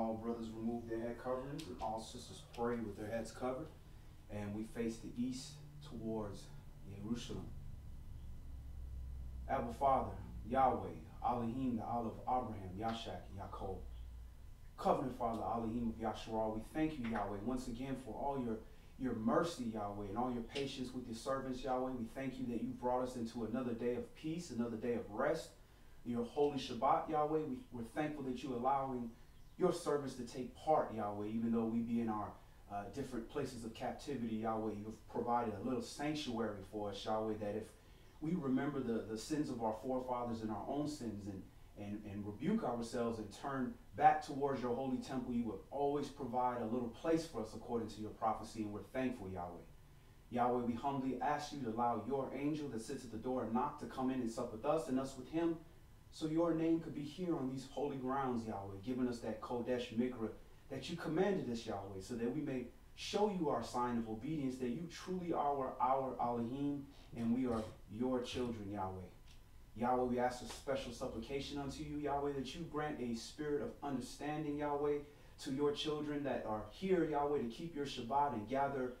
all brothers remove their head coverings and all sisters pray with their heads covered. And we face the east towards Jerusalem. Abba Father, Yahweh, Elohim, the Allah of Abraham, Yashak, Yaakov. Covenant Father, Elohim of Yahshua, we thank you, Yahweh, once again for all your mercy, Yahweh, and all your patience with your servants, Yahweh. We thank you that you brought us into another day of peace, another day of rest, your holy Shabbat, Yahweh. We're thankful that you're allowing your servants to take part, Yahweh, even though we be in our different places of captivity, Yahweh. You've provided a little sanctuary for us, Yahweh, that if we remember the sins of our forefathers and our own sins and rebuke ourselves and turn back towards your holy temple, you would always provide a little place for us according to your prophecy, and we're thankful, Yahweh. Yahweh, we humbly ask you to allow your angel that sits at the door and knock to come in and sup with us and us with him, so your name could be here on these holy grounds, Yahweh, giving us that Kodesh Mikra that you commanded us, Yahweh, so that we may show you our sign of obedience, that you truly are our Elohim, and we are your children, Yahweh. Yahweh, we ask a special supplication unto you, Yahweh, that you grant a spirit of understanding, Yahweh, to your children that are here, Yahweh, to keep your Shabbat and gather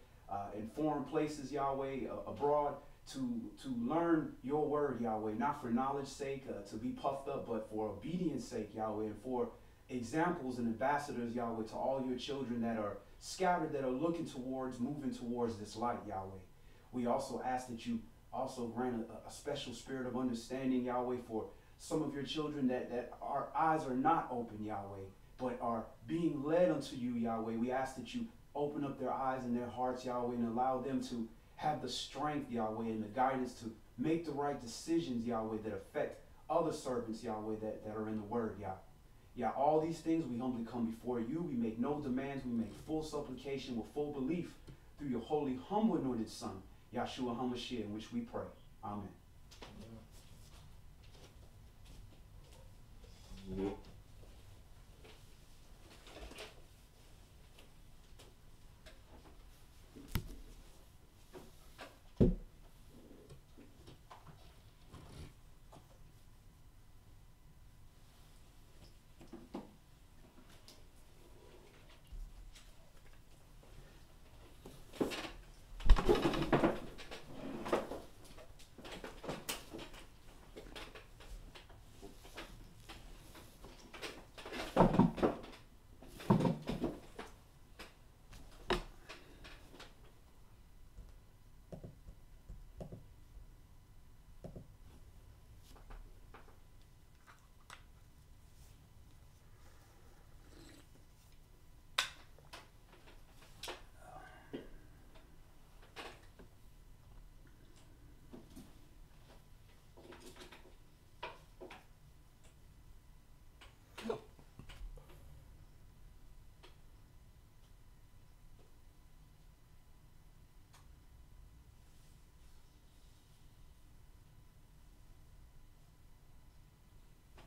in foreign places, Yahweh, abroad, to learn your word, Yahweh, not for knowledge's sake, to be puffed up, but for obedience sake, Yahweh, and for examples and ambassadors, Yahweh, to all your children that are scattered, that are looking towards, moving towards this light, Yahweh. We also ask that you also grant a special spirit of understanding, Yahweh, for some of your children that our eyes are not open, Yahweh, but are being led unto you, Yahweh. We ask that you open up their eyes and their hearts, Yahweh, and allow them to have the strength, Yahweh, and the guidance to make the right decisions, Yahweh, that affect other servants, Yahweh, that are in the word, Yah. Yeah, all these things we humbly come before you. We make no demands. We make full supplication with full belief through your holy, humble, anointed Son, Yahshua HaMashiach, in which we pray. Amen. Yeah.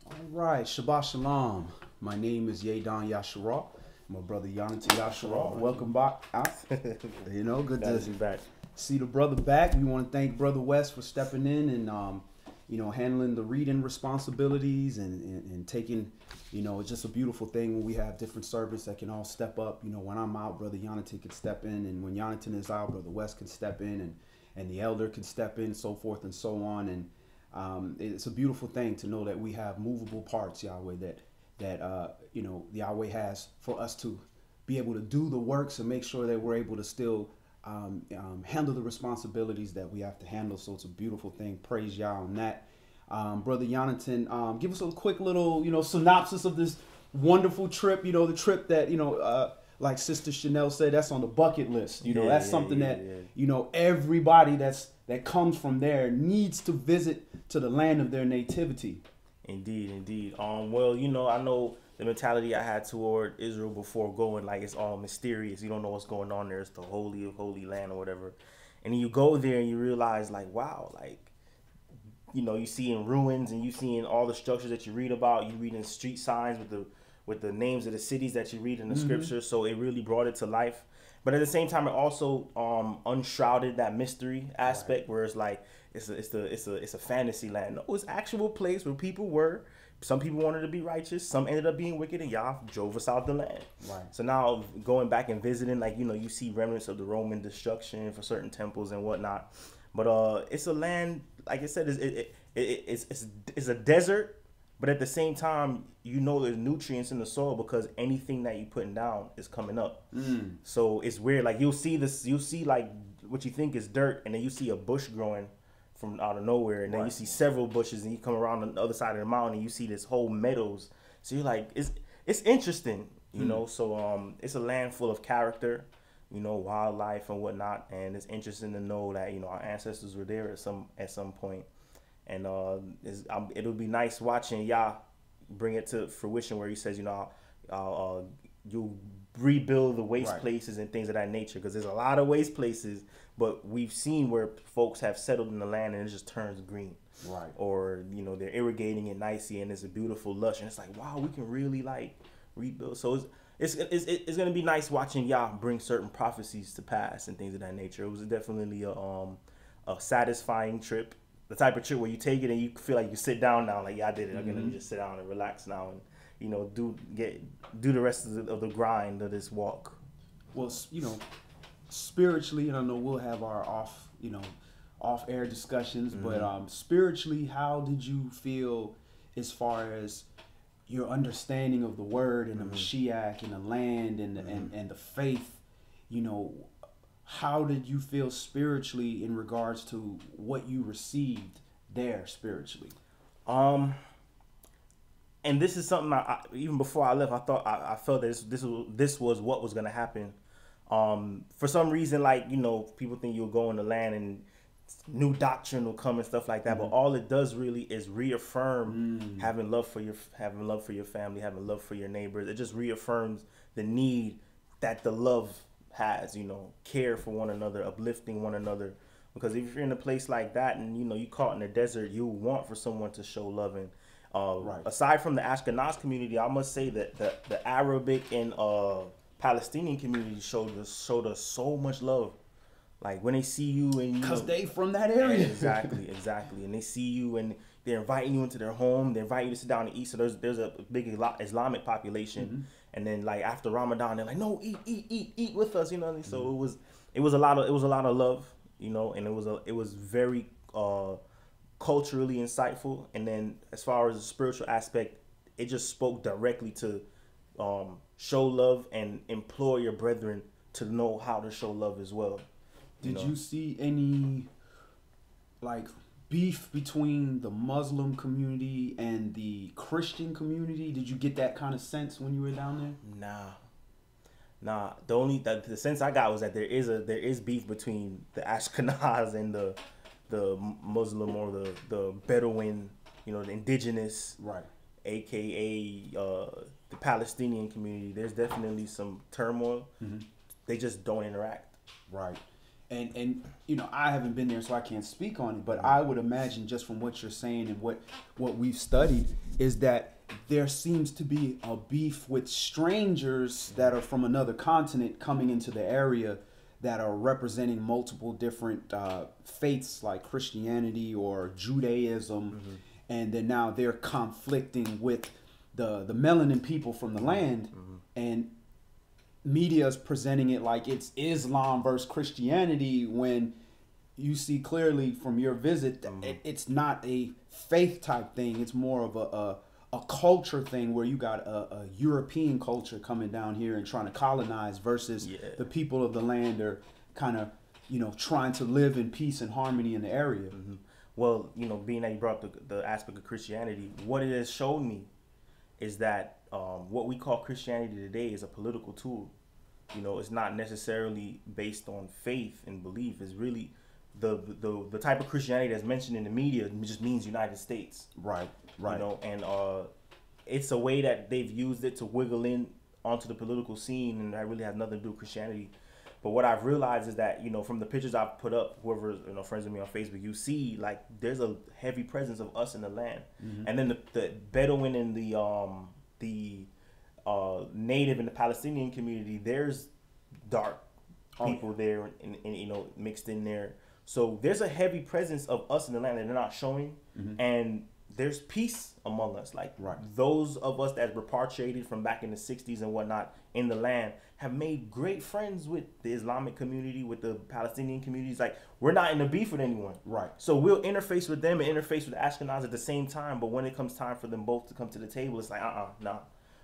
All right, Shabbat Shalom. My name is Yadon Yashua. My brother Yonatan Yashua. Welcome back. You know, good to be back. See the brother back. We want to thank Brother West for stepping in and you know, handling the reading responsibilities and taking, you know, it's just a beautiful thing when we have different servants that can all step up. You know, when I'm out, Brother Yonatan can step in, and when Yonatan is out, Brother West can step in, and the elder can step in, so forth and so on. And it's a beautiful thing to know that we have movable parts, Yahweh, that you know, Yahweh has for us to be able to do the works and make sure that we're able to still handle the responsibilities that we have to handle. So it's a beautiful thing. Praise Yah on that. Brother Yonatan, give us a quick little, you know, synopsis of this wonderful trip. You know, the trip that, you know, like Sister Chanel said, that's on the bucket list. You know, that's something that, you know, everybody that comes from there needs to visit to the land of their nativity. Indeed, indeed. Well, you know, I know the mentality I had toward Israel before going, like, it's all mysterious. You don't know what's going on there. It's the holy of holy land or whatever. And then you go there and you realize, like, wow, like, you know, you see in ruins and you see in all the structures that you read about. You read in street signs with the names of the cities that you read in the scripture. So it really brought it to life. But at the same time, it also unshrouded that mystery aspect, where it's like it's a fantasy land. No, it's actual place where people were. some people wanted to be righteous, some ended up being wicked, and Yah drove us out the land. Right. So now going back and visiting, like, you see remnants of the Roman destruction for certain temples and whatnot. But it's a land, like I said, it's a desert, but at the same time, there's nutrients in the soil because anything that you're putting down is coming up. So it's weird. Like you'll see like what you think is dirt, and then you see a bush growing from out of nowhere, and then you see several bushes, and you come around on the other side of the mountain, and you see this whole meadows. So you're like, it's interesting, So it's a land full of character, wildlife and whatnot, and it's interesting to know that our ancestors were there at some point, and it'll be nice watching Yah bring it to fruition where he says, you'll rebuild the waste places and things of that nature, because there's a lot of waste places, but we've seen where folks have settled in the land and it just turns green, right? Or they're irrigating it nicely and it's a beautiful lush, and it's like, wow, we can really like rebuild. So it's gonna be nice watching Yah bring certain prophecies to pass and things of that nature. It was definitely a satisfying trip, the type of trip where you take it and you feel like you sit down now, like, yeah, I did it. I'm gonna just sit down and relax now and do the rest of the grind of this walk. Well, spiritually, and I know we'll have our off-air discussions, but spiritually, how did you feel as far as your understanding of the word and the Mashiach and the land and the faith? How did you feel spiritually in regards to what you received there spiritually? And this is something even before I left, I felt that this was what was gonna happen. For some reason, like, people think you'll go in the land and new doctrine will come and stuff like that, but all it does really is reaffirm having love for your family, having love for your neighbors. It just reaffirms the need that the love has, care for one another, uplifting one another. Because if you're in a place like that and you caught in the desert, you want for someone to show love. And aside from the Ashkenaz community, I must say that the Arabic and Palestinian community showed us so much love. Like when they see you and because they from that area. Exactly. And they see you and they're inviting you into their home. They invite you to sit down and eat. So there's a big Islamic population. And then like after Ramadan, they're like, no, eat with us, So it was a lot of love, and it was very culturally insightful. And then as far as the spiritual aspect, it just spoke directly to show love and implore your brethren to know how to show love as well. Did you see any like beef between the Muslim community and the Christian community? Did you get that kind of sense when you were down there? Nah. The sense I got was that there is beef between the Ashkenaz and the Muslim or the Bedouin, the indigenous, right? AKA the Palestinian community. There's definitely some turmoil. They just don't interact. Right. And I haven't been there, so I can't speak on it, but I would imagine just from what you're saying and what we've studied is that there seems to be a beef with strangers that are from another continent coming into the area that are representing multiple different faiths like Christianity or Judaism, and then now they're conflicting with the melanin people from the land, and media is presenting it like it's Islam versus Christianity when you see clearly from your visit that it's not a faith type thing. It's more of a culture thing where you got a European culture coming down here and trying to colonize versus the people of the land are kind of, trying to live in peace and harmony in the area. Well, being that you brought up the aspect of Christianity, what it has shown me is that what we call Christianity today is a political tool. It's not necessarily based on faith and belief. It's really the type of Christianity that's mentioned in the media just means United States. Right. And it's a way that they've used it to wiggle in onto the political scene, and that really has nothing to do with Christianity. But what I've realized is that, from the pictures I've put up, whoever's friends with me on Facebook, you see like there's a heavy presence of us in the land. And then the Bedouin and the native in the Palestinian community, there's dark people there and mixed in there. So there's a heavy presence of us in the land that they're not showing. And there's peace among us. Like Right. those of us that repatriated from back in the 60s and whatnot in the land have made great friends with the Islamic community, with the Palestinian communities. Like, we're not in a beef with anyone. Right. So we'll interface with them and interface with the Ashkenaz at the same time. But when it comes time for them both to come to the table, it's like, nah.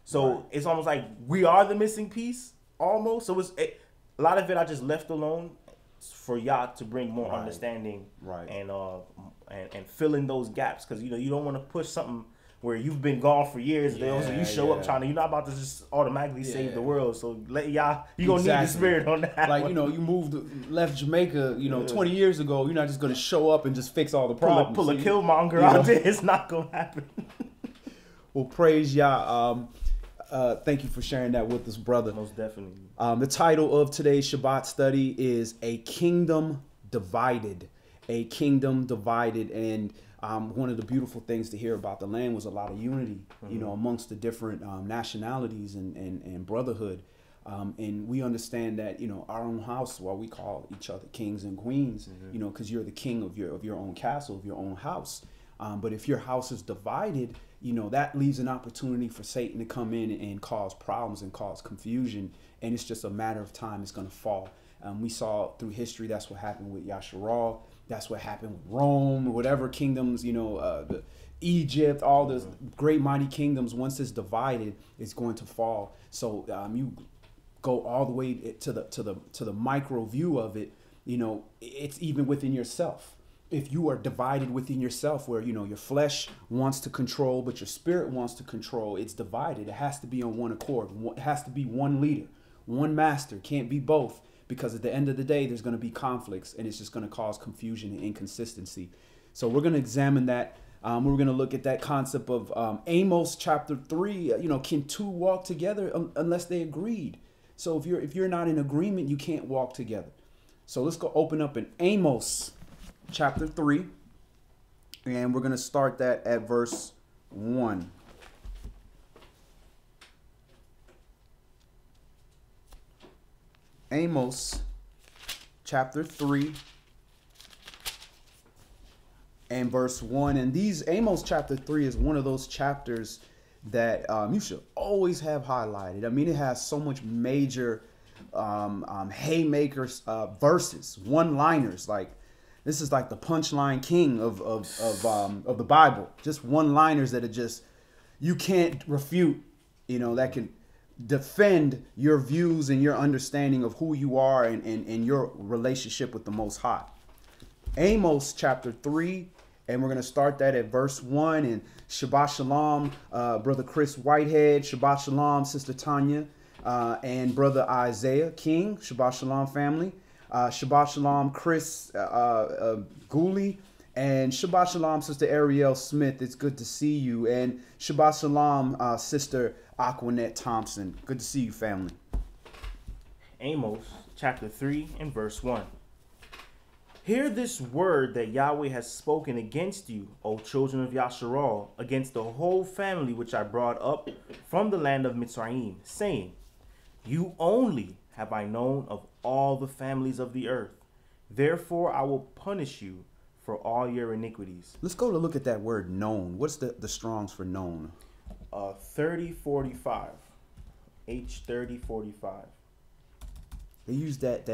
So Right. it's almost like we are the missing piece, almost. So a lot of it I just left alone for y'all to bring more Right. understanding, Right. and fill in those gaps, because you don't want to push something where you've been gone for years. Yeah, you show up yeah. trying to, you're not about to just automatically save Yeah. the world. So let y'all, you gonna need the Exactly. spirit on that. Like, one. you left Jamaica, 20 years ago. You're not just going to show up and just fix all the problems. pull a See? Killmonger You know? out there. It's not gonna happen. Well, praise Yah. Thank you for sharing that with us, brother. Most definitely. The title of today's Shabbat study is A Kingdom Divided. A Kingdom Divided. And one of the beautiful things to hear about the land was a lot of unity, amongst the different nationalities and brotherhood. And we understand that, our own house, while we call each other kings and queens, because you're the king of your own castle, of your own house. But if your house is divided, that leaves an opportunity for Satan to come in and cause problems and cause confusion. And it's just a matter of time it's going to fall. We saw through history, that's what happened with Yasharal. That's what happened with Rome, or whatever kingdoms, Egypt, all those great mighty kingdoms. Once it's divided, it's going to fall. So you go all the way to the micro view of it. It's even within yourself. If you are divided within yourself, where your flesh wants to control but your spirit wants to control, it's divided. It has to be on one accord. It has to be one leader, one master. Can't be both, because at the end of the day there's going to be conflicts, and it's just going to cause confusion and inconsistency. So we're going to examine that. We're going to look at that concept of Amos chapter 3. Can two walk together unless they agreed? So if you're not in agreement, you can't walk together. So let's go open up in Amos chapter 3, and we're going to start that at verse 1. Amos chapter 3 and verse 1. And Amos chapter 3 is one of those chapters that you should always have highlighted. I mean, it has so much major haymakers, verses, one-liners. Like, this is like the punchline king of the Bible. Just one-liners that are just, you can't refute, that can defend your views and your understanding of who you are and your relationship with the Most High. Amos chapter 3, and we're going to start that at verse 1. And Shabbat Shalom, Brother Chris Whitehead. Shabbat Shalom, Sister Tanya, and Brother Isaiah King. Shabbat Shalom, family. Shabbat Shalom, Chris Gooley, and Shabbat Shalom, Sister Ariel Smith. It's good to see you. And Shabbat Shalom, Sister Aquanette Thompson. Good to see you, family. Amos chapter 3 and verse 1. Hear this word that Yahweh has spoken against you, O children of Yasharal, against the whole family which I brought up from the land of Mitzrayim, saying, you only have I known of all the families of the earth. Therefore I will punish you for all your iniquities. Let's go to look at that word known. What's the Strong's for known? 3045. H3045. They use that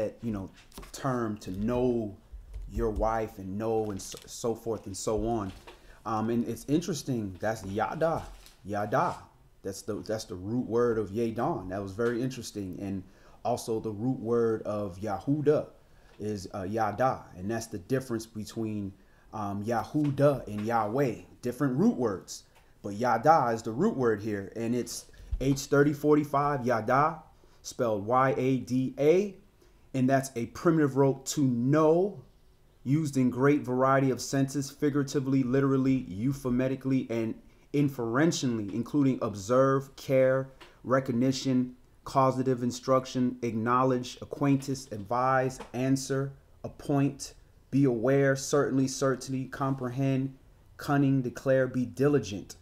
term to know your wife and know and so forth and so on. And it's interesting. That's yada. That's the root word of Yadon. That was very interesting. And also the root word of Yahuda is yada. And that's the difference between Yahuda and Yahweh. Different root words. But yada is the root word here. And it's H3045, yada, spelled Y-A-D-A. And that's a primitive rote to know, used in great variety of senses, figuratively, literally, euphemistically, and inferentially, including observe, care, recognition, causative instruction, acknowledge, acquaintance, advise, answer, appoint, be aware, certainly, comprehend, cunning, declare, be diligent,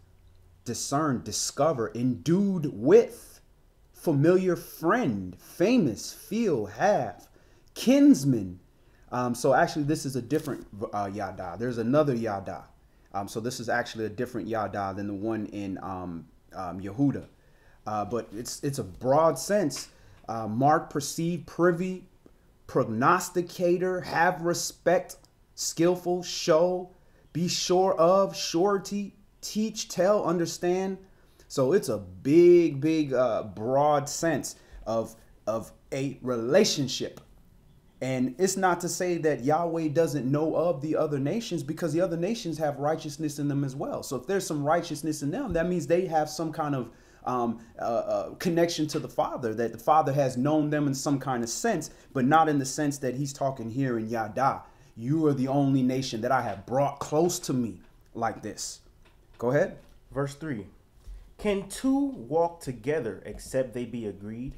discern, discover, endued with, familiar, friend, famous, feel, have, kinsman. So actually this is a different yada. There's another yada. So this is actually a different yada than the one in Yehuda. But it's a broad sense. Mark, perceive, privy, prognosticator, have respect, skillful, show, be sure of, surety, teach, tell, understand. So it's a big, broad sense of a relationship. And it's not to say that Yahweh doesn't know of the other nations, because the other nations have righteousness in them as well. So if there's some righteousness in them, that means they have some kind of connection to the Father, that the Father has known them in some kind of sense, but not in the sense that he's talking here in Yada. You are the only nation that I have brought close to me like this. Go ahead. Verse 3. Can two walk together except they be agreed?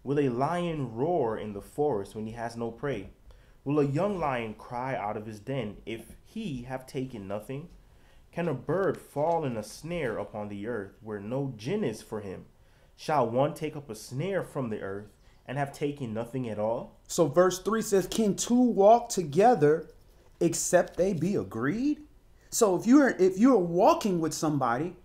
Will a lion roar in the forest when he has no prey? Will a young lion cry out of his den if he have taken nothing? Can a bird fall in a snare upon the earth where no gin is for him? Shall one take up a snare from the earth and have taken nothing at all? So verse 3 says, can two walk together except they be agreed? So if you're walking with somebody,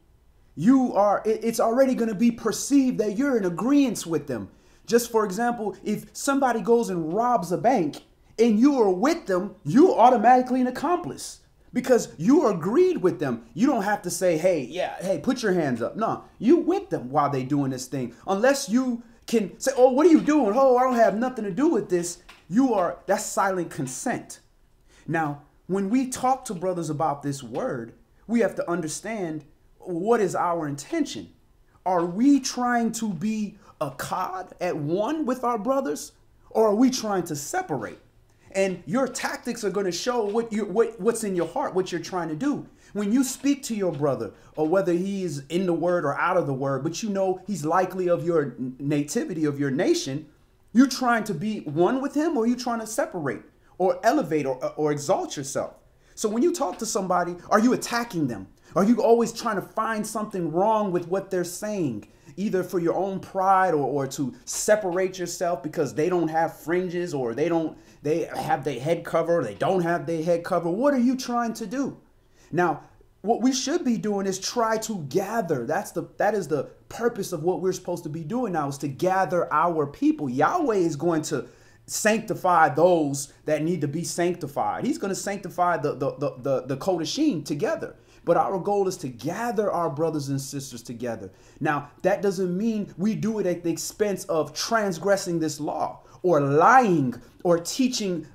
it's already going to be perceived that you're in agreement with them. Just for example, if somebody goes and robs a bank and you are with them, you're automatically an accomplice because you agreed with them. You don't have to say, hey, put your hands up. No, you with them while they doing this thing. Unless you can say, oh, what are you doing? Oh, I don't have nothing to do with this. That's silent consent. Now, when we talk to brothers about this word, we have to understand what is our intention. Are we trying to be a cod at one with our brothers, or are we trying to separate? And your tactics are going to show what's in your heart, what you're trying to do. When you speak to your brother, or whether he is in the word or out of the word, but you know he's likely of your nativity, of your nation, you're trying to be one with him, or you're trying to separate or elevate or exalt yourself. So when you talk to somebody, are you attacking them? Are you always trying to find something wrong with what they're saying, either for your own pride or to separate yourself because they don't have fringes, or they have their head cover, or they don't have their head cover? What are you trying to do? Now, what we should be doing is try to gather. That is the purpose of what we're supposed to be doing now, is to gather our people. Yahweh is going to sanctify those that need to be sanctified. He's going to sanctify the Kodashim together. But our goal is to gather our brothers and sisters together. Now, that doesn't mean we do it at the expense of transgressing this law, or lying, or teaching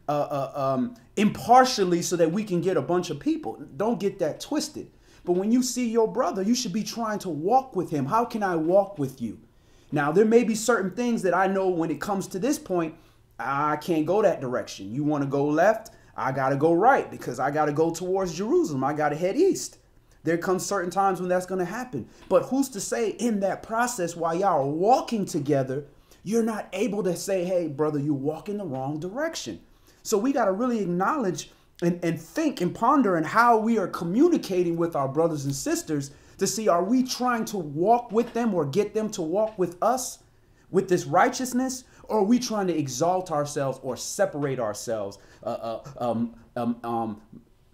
impartially so that we can get a bunch of people. Don't get that twisted. But when you see your brother, you should be trying to walk with him. How can I walk with you? Now, there may be certain things that I know when it comes to this point, I can't go that direction. You want to go left? I got to go right, because I got to go towards Jerusalem. I got to head east. There comes certain times when that's going to happen. But who's to say in that process, while y'all are walking together, you're not able to say, hey, brother, you walk in the wrong direction. So we got to really acknowledge and think and ponder on how we are communicating with our brothers and sisters to see, are we trying to walk with them or get them to walk with us with this righteousness? Or are we trying to exalt ourselves or separate ourselves?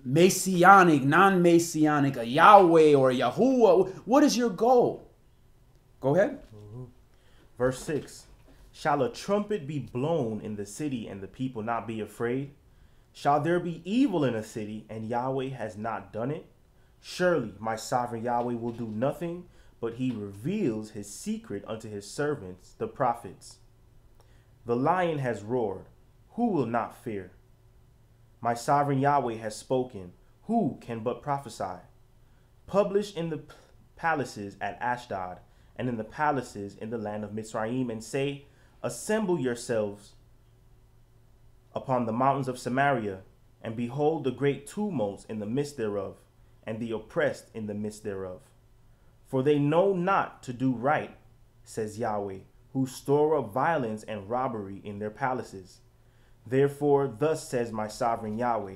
Messianic, non-Messianic, a Yahweh or a Yahuwah. What is your goal? Go ahead. Verse 6. Shall a trumpet be blown in the city and the people not be afraid? Shall there be evil in a city and Yahweh has not done it? Surely my sovereign Yahweh will do nothing, but he reveals his secret unto his servants, the prophets. The lion has roared. Who will not fear? My sovereign Yahweh has spoken. Who can but prophesy? Publish in the palaces at Ashdod, and in the palaces in the land of Mitzrayim, and say, assemble yourselves upon the mountains of Samaria, and behold the great tumults in the midst thereof, and the oppressed in the midst thereof. For they know not to do right, says Yahweh, who store up violence and robbery in their palaces. Therefore, thus says my sovereign Yahweh,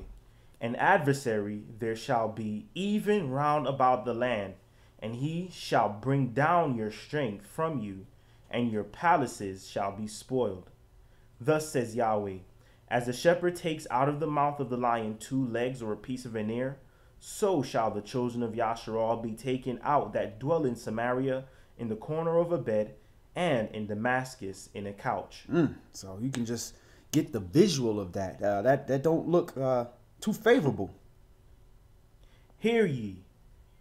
an adversary there shall be even round about the land, and he shall bring down your strength from you, and your palaces shall be spoiled. Thus says Yahweh, as the shepherd takes out of the mouth of the lion 2 legs or a piece of an ear, so shall the children of Yasharal be taken out that dwell in Samaria in the corner of a bed, and in Damascus in a couch. So you can just get the visual of that. That don't look too favorable. Hear ye,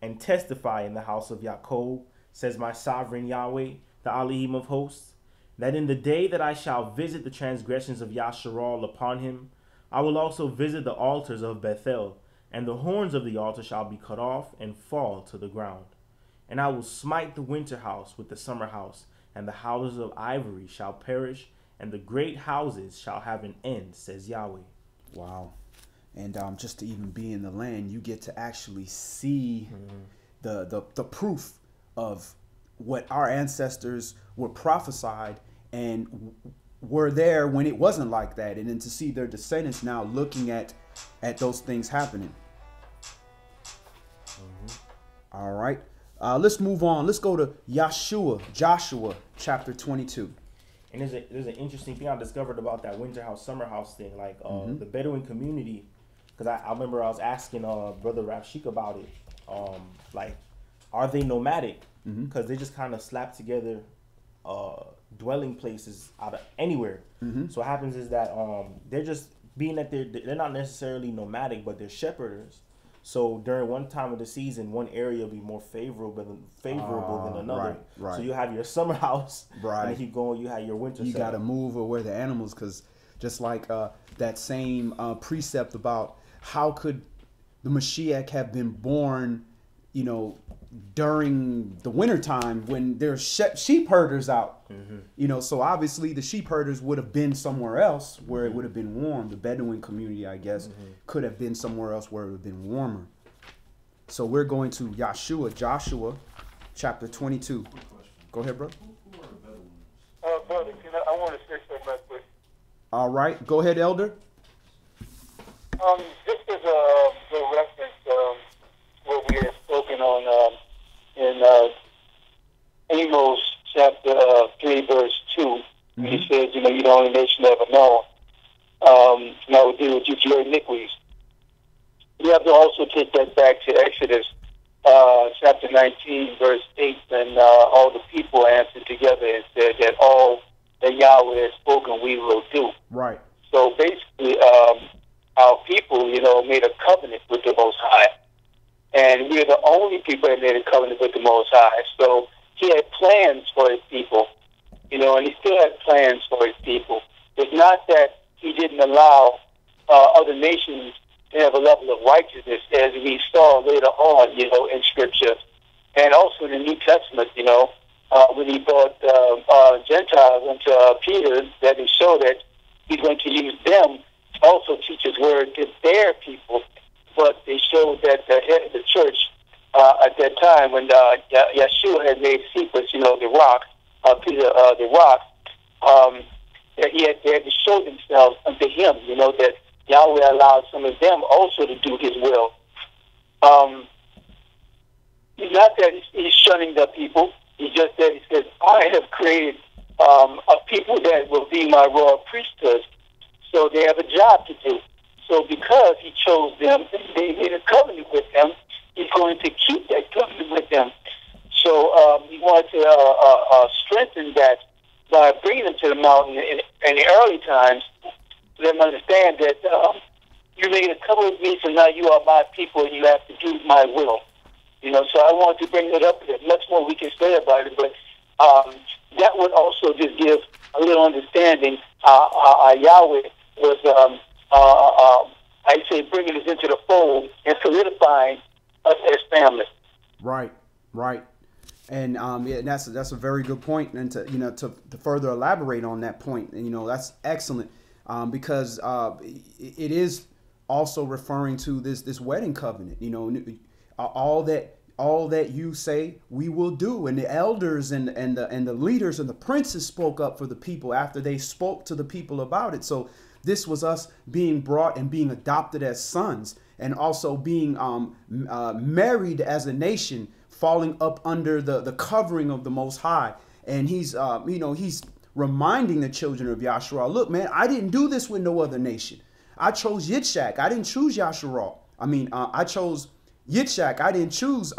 and testify in the house of Yaakov, says my sovereign Yahweh, the Elohim of hosts, that in the day that I shall visit the transgressions of Yasharal upon him, I will also visit the altars of Bethel, and the horns of the altar shall be cut off and fall to the ground. And I will smite the winter house with the summer house, and the houses of ivory shall perish, and the great houses shall have an end, says Yahweh. Wow. And just to even be in the land, you get to actually see the proof of what our ancestors were prophesied and were there when it wasn't like that. And then to see their descendants now looking at those things happening. All right. Let's move on. Let's go to Joshua chapter 22. And there's an interesting thing I discovered about that winter house, summer house thing. Like the Bedouin community, because I remember I was asking Brother Rafshik about it. Like, are they nomadic? Because they just kind of slap together dwelling places out of anywhere. So what happens is that they're just, being that they're not necessarily nomadic, but they're shepherders. So during one time of the season, one area will be more favorable than another. Right. So you have your summer house, right? And if you go, you have your winter. You got to move or where the animals, because just like that same precept about how could the Mashiach have been born, during the wintertime when there's sheep herders out, so obviously the sheep herders would have been somewhere else where it would have been warm. The Bedouin community, I guess, could have been somewhere else where it would have been warmer. So we're going to Joshua chapter 22. Go ahead, bro. Who are the Bedouins? Brother, I want to say something right quick. All right. Go ahead, Elder. Just as a reference, what we had spoken on in Amos chapter 3, verse 2, he says, you're the only nation ever known. And I will deal with you for your iniquities. You have to also take that back to Exodus chapter 19, verse 8, and all the people answered together and said that all that Yahweh has spoken we will do. Right. So basically, our people, made a covenant with the Most High. And we're the only people that made a covenant with the Most High. So he had plans for his people, and he still has plans for his people. It's not that he didn't allow other nations to have a level of righteousness, as we saw later on, in Scripture. And also in the New Testament, when he brought Gentiles into Peter, that he showed that he's going to use them to also teach his word to their people. But they showed that the head of the church at that time, when Yeshua had made Cephas, the rock, Peter, the rock, that they had to show themselves unto him, that Yahweh allowed some of them also to do his will. It's not that he's shunning the people. It's just that he says, I have created a people that will be my royal priesthood. So they have a job to do. So because he chose them and they made a covenant with them, he's going to keep that covenant with them. So he wanted to strengthen that by bringing them to the mountain in the early times. Let them understand that you made a covenant with me, so now you are my people and you have to do my will. So I wanted to bring that up. There's much more we can say about it, but that would also just give a little understanding Yahweh was I say bringing us into the fold and solidifying us as family. Right. And that's a very good point. And to further elaborate on that point, that's excellent, because it is also referring to this wedding covenant. All that you say we will do, and the elders and the leaders and the princes spoke up for the people after they spoke to the people about it. So this was us being brought and being adopted as sons, and also being married as a nation, falling up under the covering of the Most High. And he's reminding the children of Yasharal, look, man, I didn't do this with no other nation. I chose Yitzhak. I didn't choose Yasharal. I chose Yitzhak, I didn't choose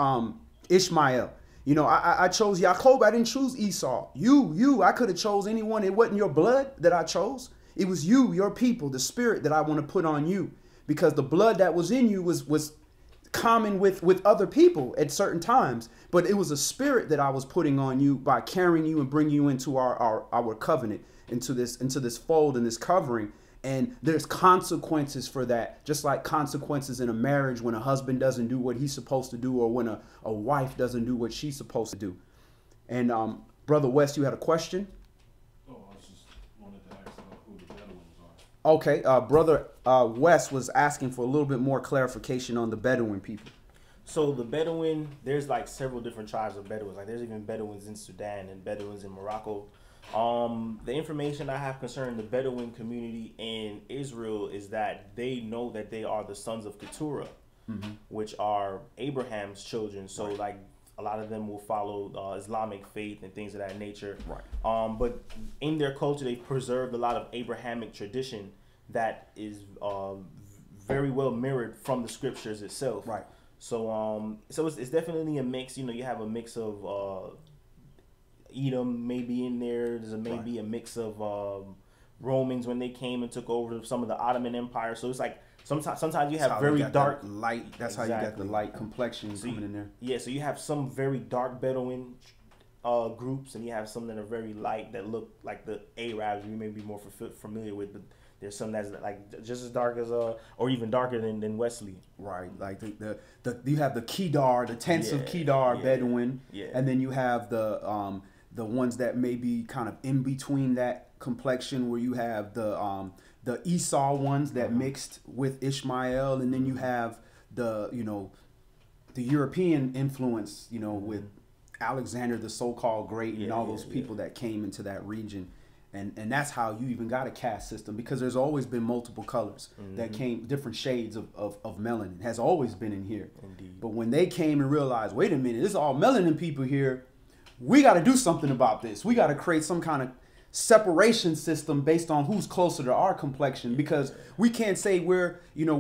Ishmael. You know, I chose Jacob. I didn't choose Esau. I could have chose anyone. It wasn't your blood that I chose. It was you, your people, the spirit that I want to put on you, because the blood that was in you was common with other people at certain times. But it was a spirit that I was putting on you by carrying you and bringing you into our covenant, into this fold and this covering. And there's consequences for that, just like consequences in a marriage when a husband doesn't do what he's supposed to do, or when a wife doesn't do what she's supposed to do. And Brother West, you had a question? Oh, I just wanted to ask about who the Bedouins are. Okay, Brother West was asking for a little bit more clarification on the Bedouin people. So the Bedouin, there's like several different tribes of Bedouins. Like there's even Bedouins in Sudan and Bedouins in Morocco. The information I have concerning the Bedouin community in Israel is that they know that they are the sons of Keturah, which are Abraham's children. So like a lot of them will follow Islamic faith and things of that nature. Right. But in their culture, they've preserved a lot of Abrahamic tradition that is very well mirrored from the scriptures itself. Right. So it's definitely a mix. You know, you have a mix of Edom maybe in there. There's maybe a mix of Romans when they came and took over some of the Ottoman Empire. So it's like sometimes you have very dark light. That's how you got the light complexion coming in there. Yeah, so you have some very dark Bedouin groups, and you have some that are very light that look like the Arabs you may be more familiar with. But there's some that's like just as dark as or even darker than Wesley. Right, like the you have the Kedar, the tents of Kedar Bedouin, and then you have the ones that may be kind of in between that complexion, where you have the Esau ones that mixed with Ishmael, and then you have the European influence, with Alexander the so-called Great and all those people that came into that region. And that's how you even got a caste system, because there's always been multiple colors that came, different shades of melanin has always been in here. Indeed. But when they came and realized, wait a minute, this is all melanin people here, we got to do something about this. We got to create some kind of separation system based on who's closer to our complexion, because we can't say we're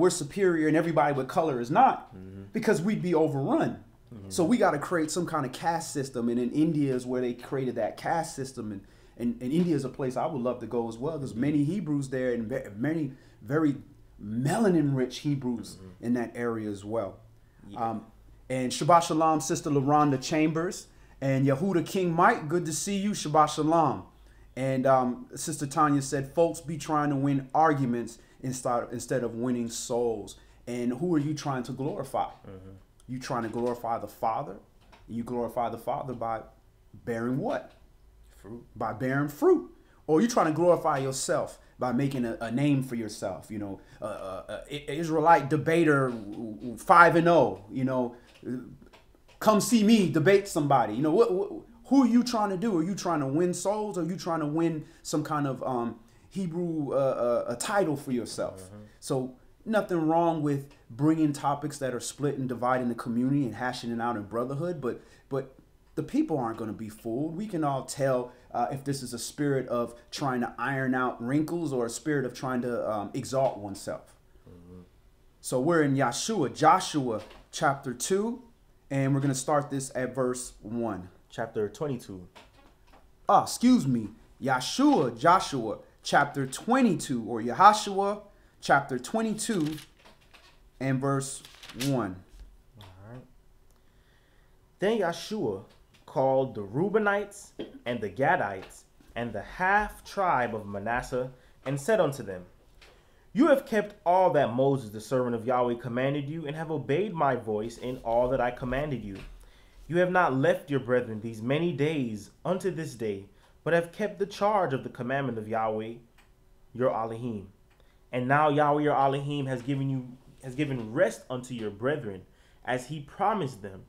superior and everybody with color is not, because we'd be overrun. So we got to create some kind of caste system. And in India is where they created that caste system. And India is a place I would love to go as well. There's many Hebrews there, and many very melanin-rich Hebrews in that area as well. And Shabbat Shalom, Sister LaRonda Chambers. And Yehuda King Mike, good to see you. Shabbat Shalom. And Sister Tanya said, folks be trying to win arguments instead of winning souls. And who are you trying to glorify? You trying to glorify the Father? You glorify the Father by bearing what? Fruit. By bearing fruit. Or you trying to glorify yourself by making a name for yourself. Israelite debater 5-0. Come see me debate somebody. Who are you trying to do? Are you trying to win souls? Or are you trying to win some kind of Hebrew a title for yourself? So nothing wrong with bringing topics that are split and dividing the community and hashing it out in brotherhood, but the people aren't going to be fooled. We can all tell if this is a spirit of trying to iron out wrinkles or a spirit of trying to exalt oneself. So we're in Joshua chapter 2, and we're going to start this at verse 1. Chapter 22. Excuse me. Joshua chapter 22, or Yahashua chapter 22 and verse 1. All right. Then Yahshua called the Reubenites and the Gadites and the half tribe of Manasseh, and said unto them, You have kept all that Moses the servant of Yahweh commanded you, and have obeyed my voice in all that I commanded you. You have not left your brethren these many days unto this day, but have kept the charge of the commandment of Yahweh your Elohim. And now Yahweh your Elohim has given rest unto your brethren, as he promised them.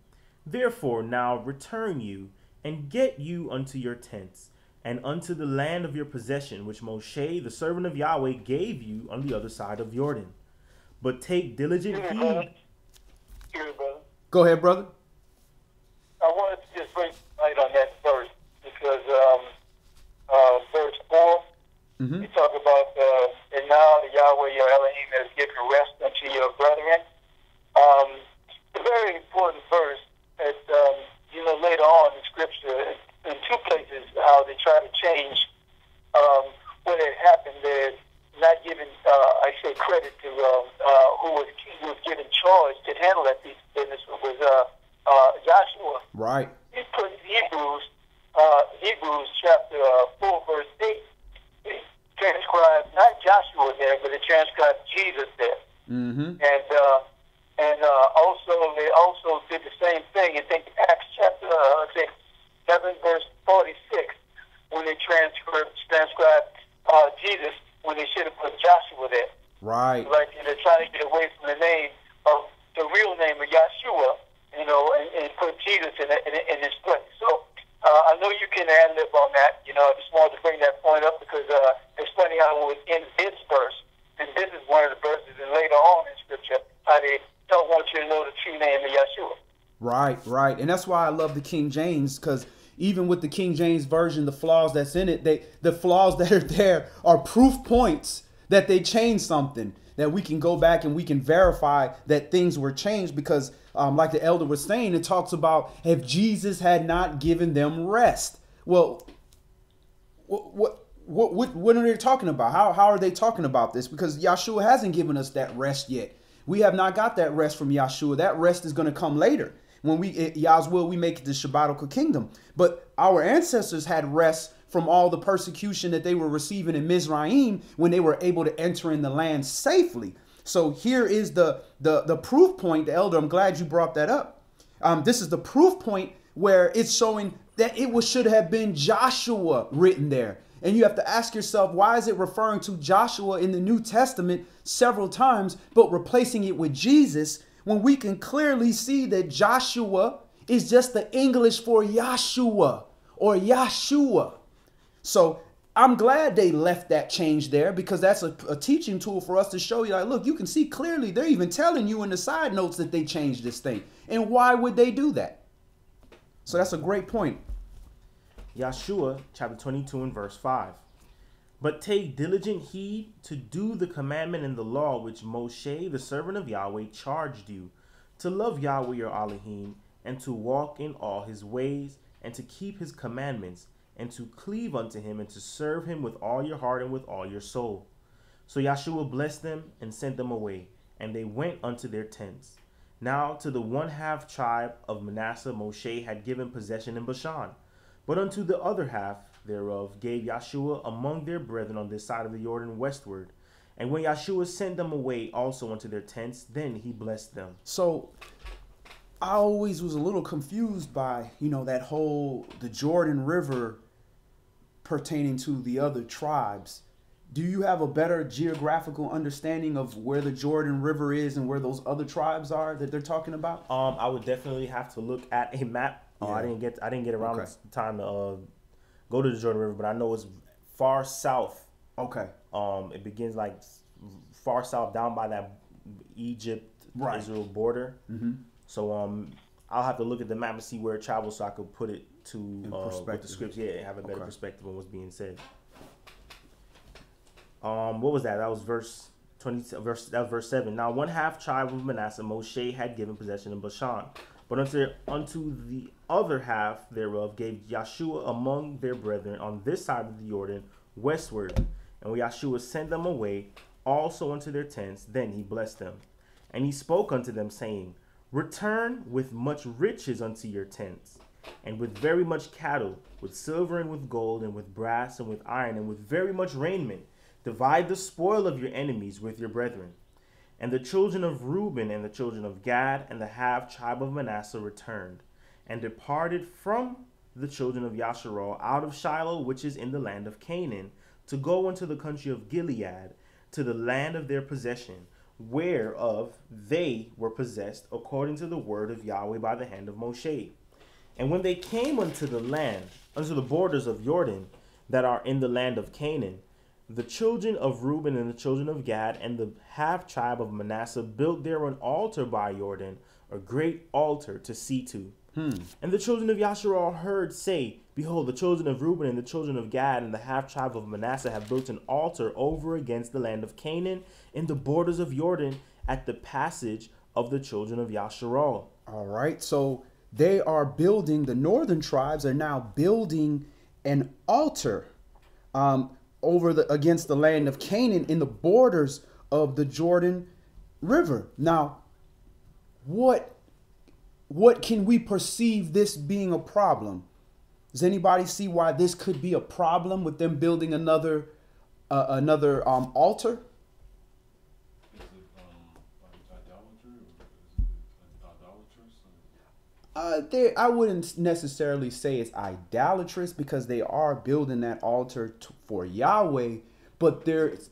Therefore now return you, and get you unto your tents, and unto the land of your possession, which Moshe the servant of Yahweh gave you on the other side of Jordan. But take diligent heed. Go ahead, brother. I wanted to just bring light on that verse, because verse 4, you talk about, and now Yahweh your Elohim has given rest unto your brethren. The giving, I say, credit to who was given charge to handle that piece of business was Joshua. Right. He put Hebrews chapter 4, verse 8. He transcribed not Joshua there, but it transcribed Jesus there. Mm-hmm. And also they also did the same thing. I think Acts chapter 7, verse 46, when they transcribed Jesus, when they should have put Joshua there. Right. Like they're trying to get away from the name of the real name of Yeshua, and put Jesus in his place. So I know you can ad lib on that. I just wanted to bring that point up because it's funny how it was in this verse, and this is one of the verses, and later on in Scripture, how they don't want you to know the true name of Yeshua. Right, right. And that's why I love the King James, because even with the King James version, the flaws that's in it, the flaws that are there are proof points that they changed something, that we can go back and we can verify that things were changed, because like the elder was saying, it talks about if Jesus had not given them rest. Well, what are they talking about? How are they talking about this? Because Yahshua hasn't given us that rest yet. We have not got that rest from Yahshua. That rest is going to come later when Yah's will, we make it the Shabbatical kingdom. But our ancestors had rest from all the persecution that they were receiving in Mizraim when they were able to enter in the land safely. So here is the proof point, the elder. I'm glad you brought that up. This is the proof point where it's showing that should have been Joshua written there. And you have to ask yourself, why is it referring to Joshua in the New Testament several times, but replacing it with Jesus, when we can clearly see that Joshua is just the English for Yahshua or Yahshua. So I'm glad they left that change there, because that's a teaching tool for us to show you, like, look, you can see clearly they're even telling you in the side notes that they changed this thing. And why would they do that? So that's a great point. Yahshua, chapter 22 and verse 5. But take diligent heed to do the commandment and the law which Moshe, the servant of Yahweh, charged you, to love Yahweh your Elohim, and to walk in all his ways, and to keep his commandments, and to cleave unto him, and to serve him with all your heart and with all your soul. So Yahshua blessed them and sent them away, and they went unto their tents. Now to the 1/2 tribe of Manasseh Moshe had given possession in Bashan, but unto the other half thereof gave Yahshua among their brethren on this side of the Jordan westward. And when Yahshua sent them away also unto their tents, then he blessed them. So I always was a little confused by, that whole, the Jordan River pertaining to the other tribes. Do you have a better geographical understanding of where the Jordan River is and where those other tribes are that they're talking about? I would definitely have to look at a map. Yeah. I didn't get around the time to go to the Jordan River, but I know it's far south. Okay. It begins like far south down by that Egypt-Israel border. Mm-hmm. So I'll have to look at the map and see where it travels so I could put it to with the scripts. Yeah, and have a better perspective on what's being said. What was that? That was verse 20. That was verse 7. Now 1/2 tribe of Manasseh Moshe had given possession in Bashan, but unto the other half thereof gave Yahshua among their brethren on this side of the Jordan westward. And when Yahshua sent them away also unto their tents, then he blessed them. And he spoke unto them, saying, Return with much riches unto your tents, and with very much cattle, with silver and with gold, and with brass and with iron, and with very much raiment. Divide the spoil of your enemies with your brethren. And the children of Reuben and the children of Gad and the 1/2 tribe of Manasseh returned, and departed from the children of Yasharal out of Shiloh, which is in the land of Canaan, to go into the country of Gilead, to the land of their possession, whereof they were possessed according to the word of Yahweh by the hand of Moshe. And when they came unto the land, unto the borders of Jordan, that are in the land of Canaan, the children of Reuben and the children of Gad and the 1/2 tribe of Manasseh built there an altar by Jordan, a great altar to see to. And the children of Yasharal heard say, Behold, the children of Reuben and the children of Gad and the 1/2 tribe of Manasseh have built an altar over against the land of Canaan in the borders of Jordan at the passage of the children of Yasharal. All right. So they are building, the northern tribes are now building an altar against the land of Canaan in the borders of the Jordan River. Now, what can we perceive this being a problem? Does anybody see why this could be a problem with them building another altar? Is it like idolatry, or is it idolatrous? I wouldn't necessarily say it's idolatrous because they are building that altar for Yahweh, but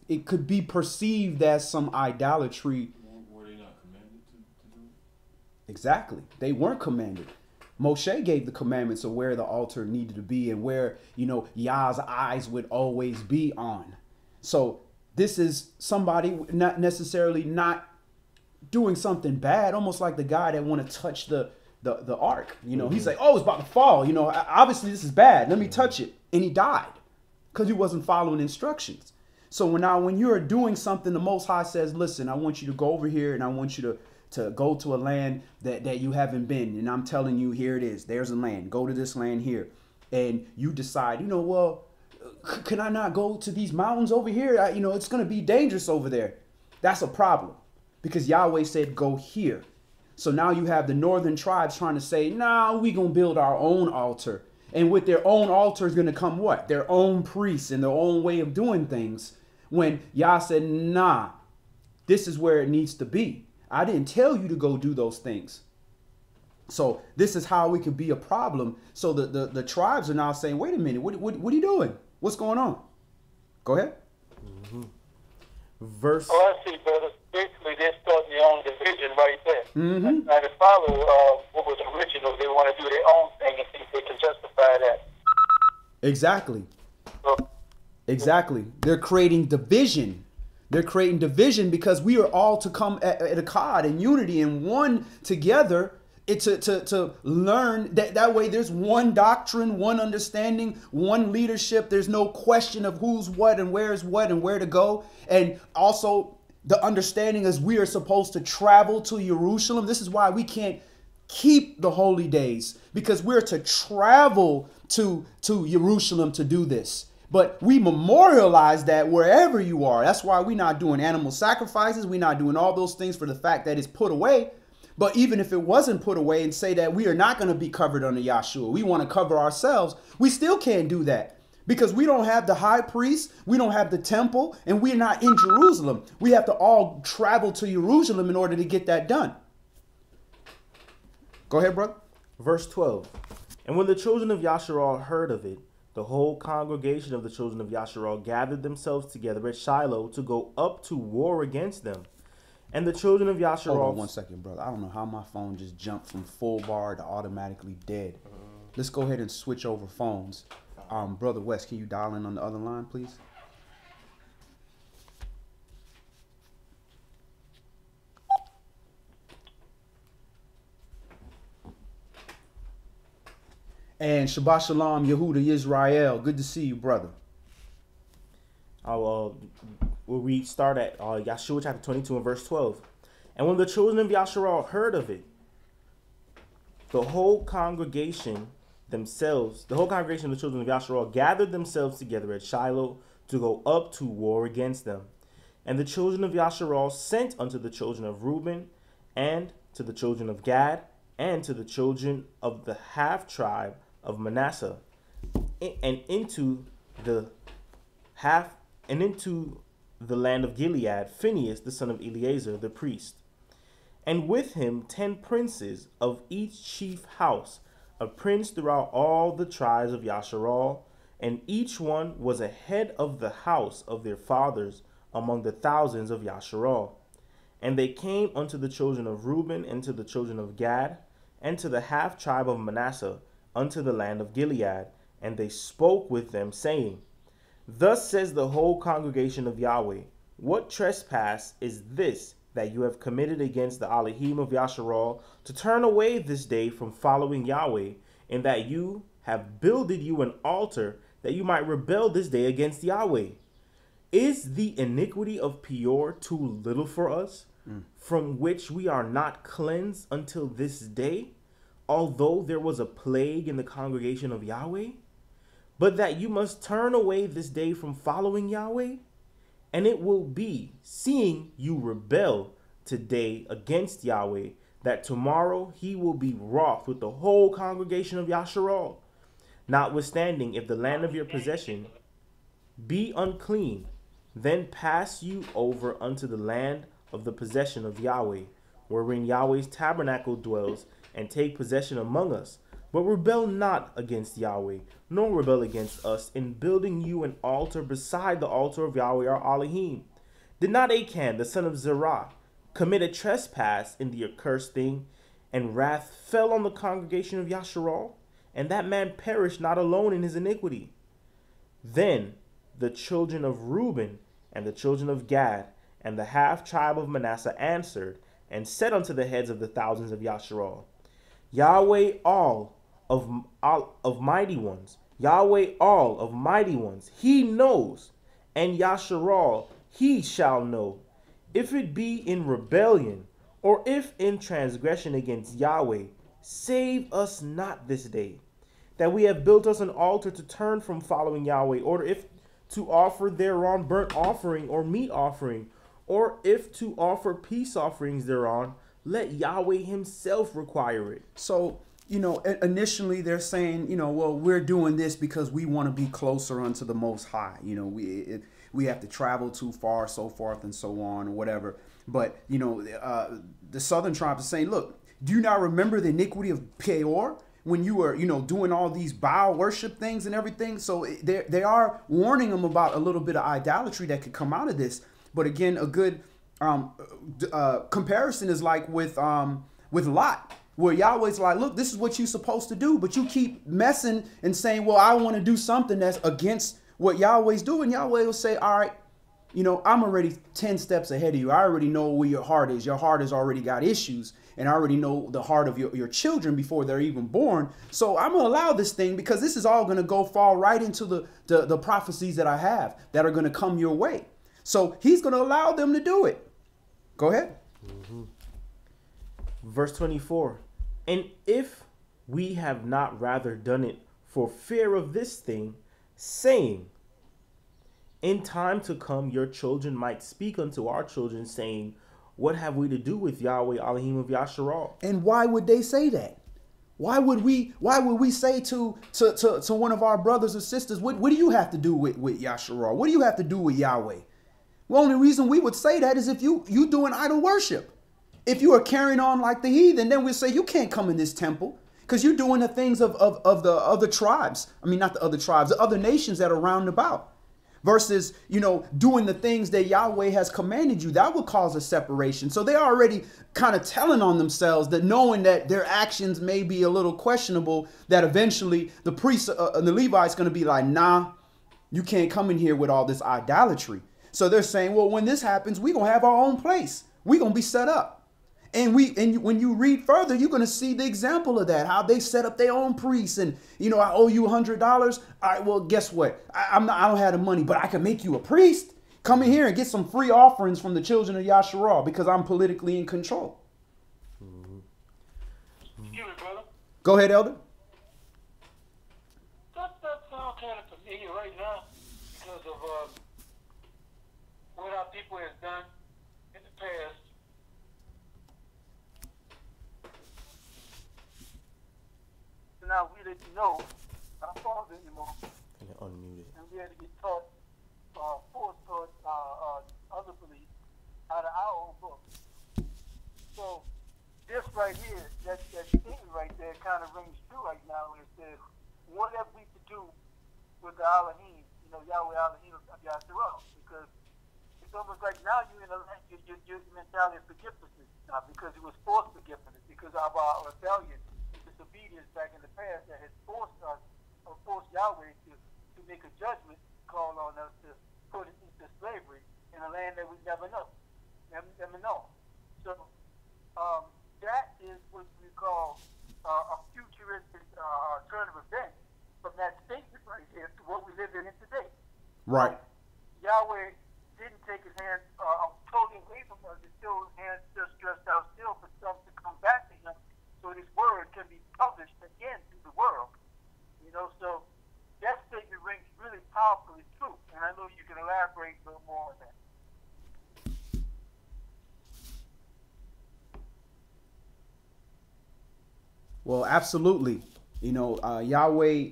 it could be perceived as some idolatry. Were they not commanded to do it? Exactly. They weren't commanded. Moshe gave the commandments of where the altar needed to be and where, Yah's eyes would always be on. So this is somebody not necessarily not doing something bad, almost like the guy that want to touch the ark. He's like, oh, it's about to fall. Obviously this is bad. Let me touch it. And he died because he wasn't following instructions. So when you're doing something, the Most High says, listen, I want you to go over here and I want you to go to a land that you haven't been. And I'm telling you, here it is. There's a land. Go to this land here. And you decide, well, can I not go to these mountains over here? It's going to be dangerous over there. That's a problem because Yahweh said, go here. So now you have the northern tribes trying to say, nah, we going to build our own altar. And with their own altar is going to come what? Their own priests and their own way of doing things. When Yah said, nah, this is where it needs to be. I didn't tell you to go do those things. So this is how we could be a problem. So the tribes are now saying, wait a minute, what are you doing? What's going on? Go ahead. Mm-hmm. Verse. Oh, I see, brother. Basically, they're starting their own division right there. Mm-hmm. Now, to follow what was original, they want to do their own thing and think they can justify that. Exactly. So, Exactly. They're creating division. They're creating division because we are all to come at a cod in unity and one together. It's to learn that way. There's one doctrine, one understanding, one leadership. There's no question of who's what and where is what and where to go. And also the understanding is we are supposed to travel to Jerusalem. This is why we can't keep the holy days, because we're to travel to Jerusalem to do this. But we memorialize that wherever you are. That's why we're not doing animal sacrifices. We're not doing all those things for the fact that it's put away. But even if it wasn't put away and say that we are not going to be covered under Yahshua, we want to cover ourselves, we still can't do that because we don't have the high priest, we don't have the temple, and we're not in Jerusalem. We have to all travel to Jerusalem in order to get that done. Go ahead, brother. Verse 12. And when the children of Yasharal heard of it, the whole congregation of the children of Yasharal gathered themselves together at Shiloh to go up to war against them. And the children of Yasharal... Hold on 1 second, brother. I don't know how my phone just jumped from full bar to automatically dead. Let's go ahead and switch over phones. Brother West, can you dial in on the other line, please? And Shabbat Shalom, Yehuda Yisrael. Good to see you, brother. We'll start at Yahshua chapter 22 and verse 12. And when the children of Yasharal heard of it, the whole congregation of the children of Yasharal gathered themselves together at Shiloh to go up to war against them. And the children of Yasharal sent unto the children of Reuben, and to the children of Gad, and to the children of the half tribe of Manasseh, and into the land of Gilead, Phinehas the son of Eleazar the priest, and with him 10 princes of each chief house, a prince throughout all the tribes of Yasharal, and each one was a head of the house of their fathers among the thousands of Yasharal. And they came unto the children of Reuben, and to the children of Gad, and to the half tribe of Manasseh, unto the land of Gilead, and they spoke with them, saying, Thus says the whole congregation of Yahweh, what trespass is this that you have committed against the Elohim of Yasharal, to turn away this day from following Yahweh, in that you have builded you an altar, that you might rebel this day against Yahweh? Is the iniquity of Peor too little for us, from which we are not cleansed until this day, although there was a plague in the congregation of Yahweh? but that you must turn away this day from following Yahweh? And it will be, seeing you rebel today against Yahweh, that tomorrow he will be wroth with the whole congregation of Yasharal. Notwithstanding, if the land of your possession be unclean, then pass you over unto the land of the possession of Yahweh, wherein Yahweh's tabernacle dwells, and take possession among us. But rebel not against Yahweh, nor rebel against us, in building you an altar beside the altar of Yahweh our Elohim. Did not Achan, the son of Zerah, commit a trespass in the accursed thing, and wrath fell on the congregation of Yasharal? And that man perished not alone in his iniquity. Then the children of Reuben and the children of Gad and the half tribe of Manasseh answered and said unto the heads of the thousands of Yasharal, Yahweh all of mighty ones, Yahweh all of mighty ones, he knows, and Yasharal he shall know, if it be in rebellion, or if in transgression against Yahweh. Save us not this day, that we have built us an altar to turn from following Yahweh, or if to offer thereon burnt offering or meat offering, or if to offer peace offerings thereon, let Yahweh himself require it. So, initially they're saying, well, we're doing this because we want to be closer unto the Most High. We have to travel too far, so forth and so on, or whatever. But, the southern tribes are saying, look, do you not remember the iniquity of Peor when you were, doing all these Baal worship things and everything? So they are warning them about a little bit of idolatry that could come out of this. But again, a good comparison is like with Lot, where Yahweh's like, look, this is what you're supposed to do, but you keep messing and saying, well, I want to do something that's against what Yahweh's doing. Yahweh will say, all right, I'm already 10 steps ahead of you. I already know where your heart is. Your heart has already got issues. And I already know the heart of your children before they're even born. So I'm going to allow this thing because this is all going to fall right into the prophecies that I have that are going to come your way. So he's going to allow them to do it. Go ahead. Mm-hmm. Verse 24. And if we have not rather done it for fear of this thing, saying, in time to come your children might speak unto our children, saying, what have we to do with Yahweh Elohim of Yasharal? And why would they say that? Why would we say to one of our brothers or sisters, what do you have to do with Yasharal? What do you have to do with Yahweh? The only reason we would say that is if you doing idol worship. If you are carrying on like the heathen, then we'll say you can't come in this temple because you're doing the things of the other tribes. I mean, not the other tribes, the other nations that are round about. Versus, doing the things that Yahweh has commanded you, that would cause a separation. So they're already kind of telling on themselves that knowing that their actions may be a little questionable, that eventually the priests and the Levites going to be like, nah, you can't come in here with all this idolatry. So they're saying, well, when this happens, we're going to have our own place. We're going to be set up. And when you read further, you're going to see the example of that, how they set up their own priests. And, I owe you $100. All right, well, guess what? I don't have the money, but I can make you a priest. Come in here and get some free offerings from the children of Yasharal because I'm politically in control. Excuse me, brother. Go ahead, Elder. That sounds kind of familiar right now because of what our people have done in the past. So now we didn't know our father anymore. Unmuted. And we had to get taught, forced taught other beliefs out of our own book. So this right here, that statement right there kind of rings true right now when it says, what have we to do with the Elohim, Yahweh Elohim of Yasharal? Because it's almost like now you're in your mentality of forgiveness now because it was forced forgiveness because of our rebellion, disobedience back in the past that has forced us or forced Yahweh to make a judgment call on us to put us into slavery in a land that we never know. So that is what we call a futuristic turn of events from that statement right here to what we live in today. Right. Yahweh didn't take his hands totally away from us. His hands still stretched out still for stuff to come back to him so his word can be published again to the world. So that statement Well, absolutely. Yahweh,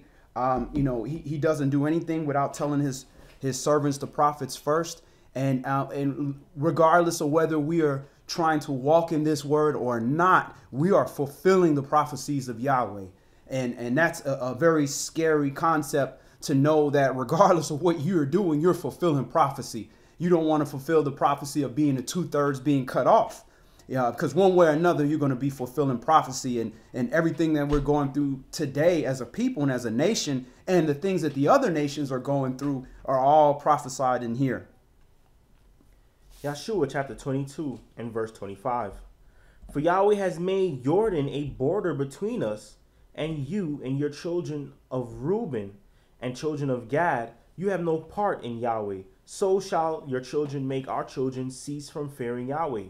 he doesn't do anything without telling his servants, the prophets, first. And regardless of whether we are trying to walk in this word or not, we are fulfilling the prophecies of Yahweh. And that's a very scary concept, to know that regardless of what you're doing, you're fulfilling prophecy. You don't want to fulfill the prophecy of being the 2/3 being cut off. Yeah, because one way or another, you're going to be fulfilling prophecy, and everything that we're going through today as a people and as a nation, and the things that the other nations are going through, are all prophesied in here. Yeshua chapter 22 and verse 25. For Yahweh has made Jordan a border between us and you and your children of Reuben and children of Gad. You have no part in Yahweh. So shall your children make our children cease from fearing Yahweh.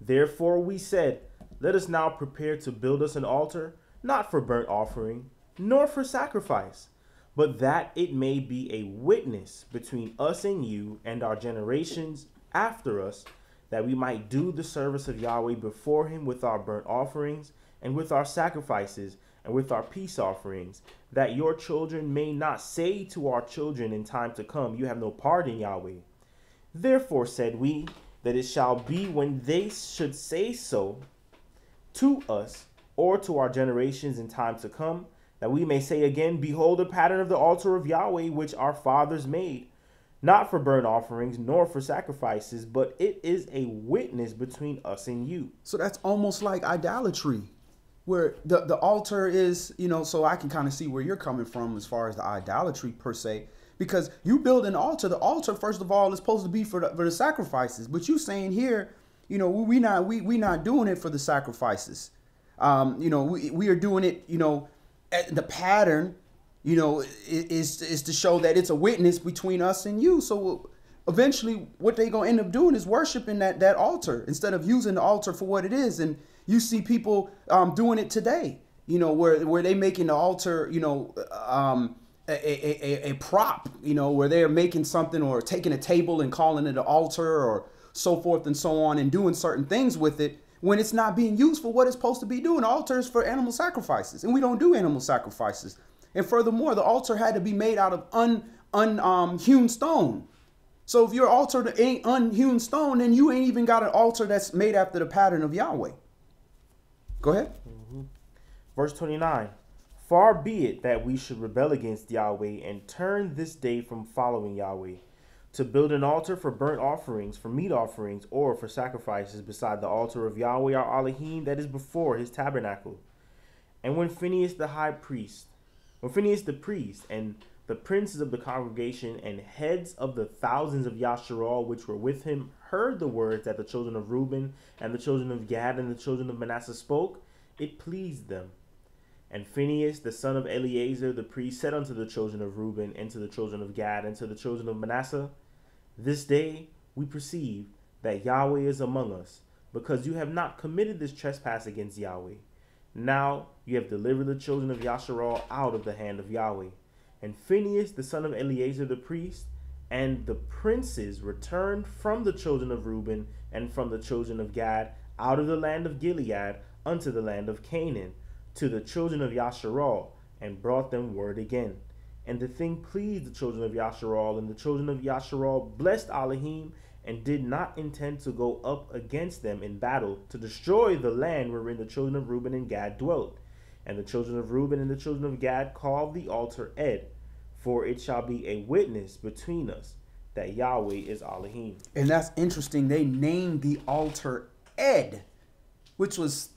Therefore we said, let us now prepare to build us an altar, not for burnt offering, nor for sacrifice, but that it may be a witness between us and you and our generations after us, that we might do the service of Yahweh before him with our burnt offerings and with our sacrifices and with our peace offerings, that your children may not say to our children in time to come, you have no part in Yahweh. Therefore said we, that it shall be when they should say so to us or to our generations in time to come, that we may say again, behold the pattern of the altar of Yahweh, which our fathers made, not for burnt offerings, nor for sacrifices, but it is a witness between us and you. So that's almost like idolatry, where the altar is, so I can kind of see where you're coming from as far as the idolatry per se. Because you build an altar, the altar, first of all, is supposed to be for the sacrifices. But you saying here, we not doing it for the sacrifices. We are doing it, the pattern, is to show that it's a witness between us and you. So eventually what they going to end up doing is worshiping that altar instead of using the altar for what it is. And you see people doing it today, where they making the altar, a prop, where they're making something or taking a table and calling it an altar or so forth and so on, and doing certain things with it when it's not being used for what it's supposed to be doing. Altars for animal sacrifices, and we don't do animal sacrifices. And furthermore, the altar had to be made out of unhewn stone. So if your altar ain't unhewn stone, then you ain't even got an altar that's made after the pattern of Yahweh. Go ahead. Verse 29. Far be it that we should rebel against Yahweh and turn this day from following Yahweh, to build an altar for burnt offerings, for meat offerings, or for sacrifices beside the altar of Yahweh our Elohim that is before his tabernacle. And when Phinehas the priest, and the princes of the congregation and heads of the thousands of Yasharal which were with him heard the words that the children of Reuben and the children of Gad and the children of Manasseh spoke, it pleased them. And Phinehas, the son of Eleazar the priest, said unto the children of Reuben and to the children of Gad and to the children of Manasseh, this day we perceive that Yahweh is among us, because you have not committed this trespass against Yahweh. Now you have delivered the children of Yasharal out of the hand of Yahweh. And Phinehas, the son of Eleazar the priest, and the princes returned from the children of Reuben and from the children of Gad out of the land of Gilead unto the land of Canaan, to the children of Yasharal, and brought them word again. And the thing pleased the children of Yasharal, and the children of Yasharal blessed Elohim, and did not intend to go up against them in battle, to destroy the land wherein the children of Reuben and Gad dwelt. And the children of Reuben and the children of Gad called the altar Ed, for it shall be a witness between us that Yahweh is Elohim. And that's interesting. They named the altar Ed, which was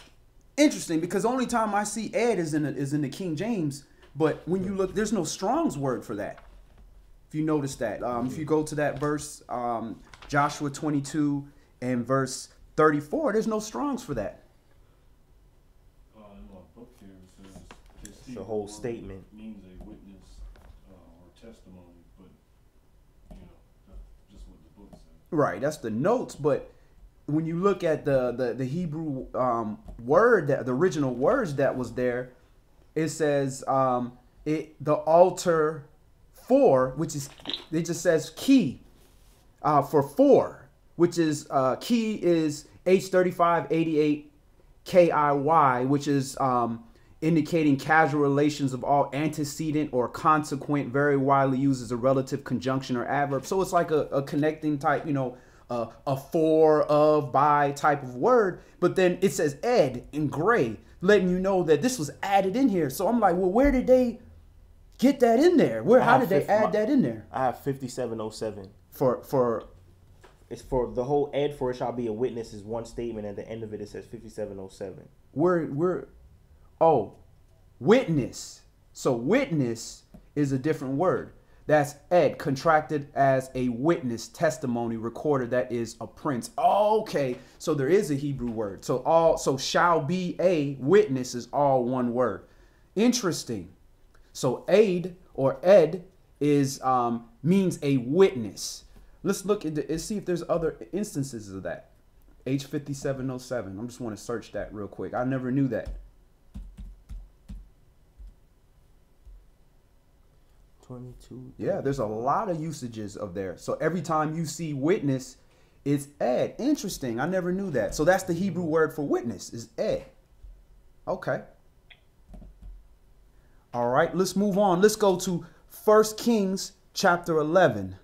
interesting because the only time I see Ed is in the King James. But when you look, there's no Strong's word for that. If you notice that, if you go to that verse, Joshua 22 and verse 34, there's no Strong's for that. In my book here it says It's a whole statement. Means a witness or testimony, but that's just what the book says. Right, that's the notes, but when you look at the Hebrew word, that the original words that was there, it says the altar for, which is, it just says key for four, which is key is H3588 KIY, which is indicating casual relations of all antecedent or consequent, very widely used as a relative conjunction or adverb. So it's like a connecting type, a for, of, by type of word. But then it says ed in gray, letting you know that this was added in here. So I'm like, well, where did they get that in there? How did they add that in there? I have 5707. It's for the whole ed for it shall be a witness is one statement. At the end of it, it says 5707. Witness. So witness is a different word. That's ed, contracted as a witness, testimony, recorded. That is a prince. Oh, okay. So there is a Hebrew word. So shall be a witness is all one word. Interesting. So aid or ed is means a witness. Let's look at and see if there's other instances of that. H5707. I just want to search that real quick. I never knew that. 22. Yeah, there's a lot of usages of there. So every time you see witness, it's ed. Interesting. I never knew that. So that's the Hebrew word for witness is ed. Okay. All right, let's move on. Let's go to 1 Kings chapter 11.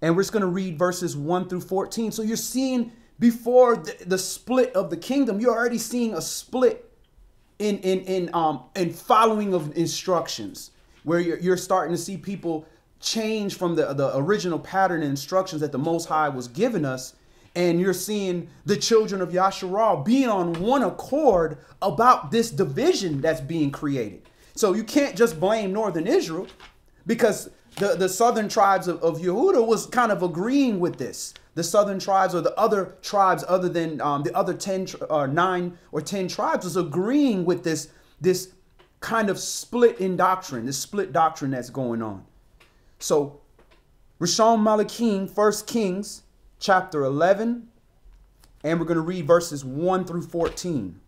And we're just going to read verses 1 through 14. So you're seeing before the split of the kingdom, you're already seeing a split in following of instructions, where you're starting to see people change from the original pattern and instructions that the Most High was giving us. And you're seeing the children of Yasharal being on one accord about this division that's being created. So you can't just blame Northern Israel, because the southern tribes of Yehuda was kind of agreeing with this. The southern tribes, or the other tribes other than the other 9 or 10 tribes, was agreeing with this kind of split in doctrine, this split doctrine that's going on. So Rishon Malachim, 1 Kings chapter 11, and we're going to read verses 1 through 14.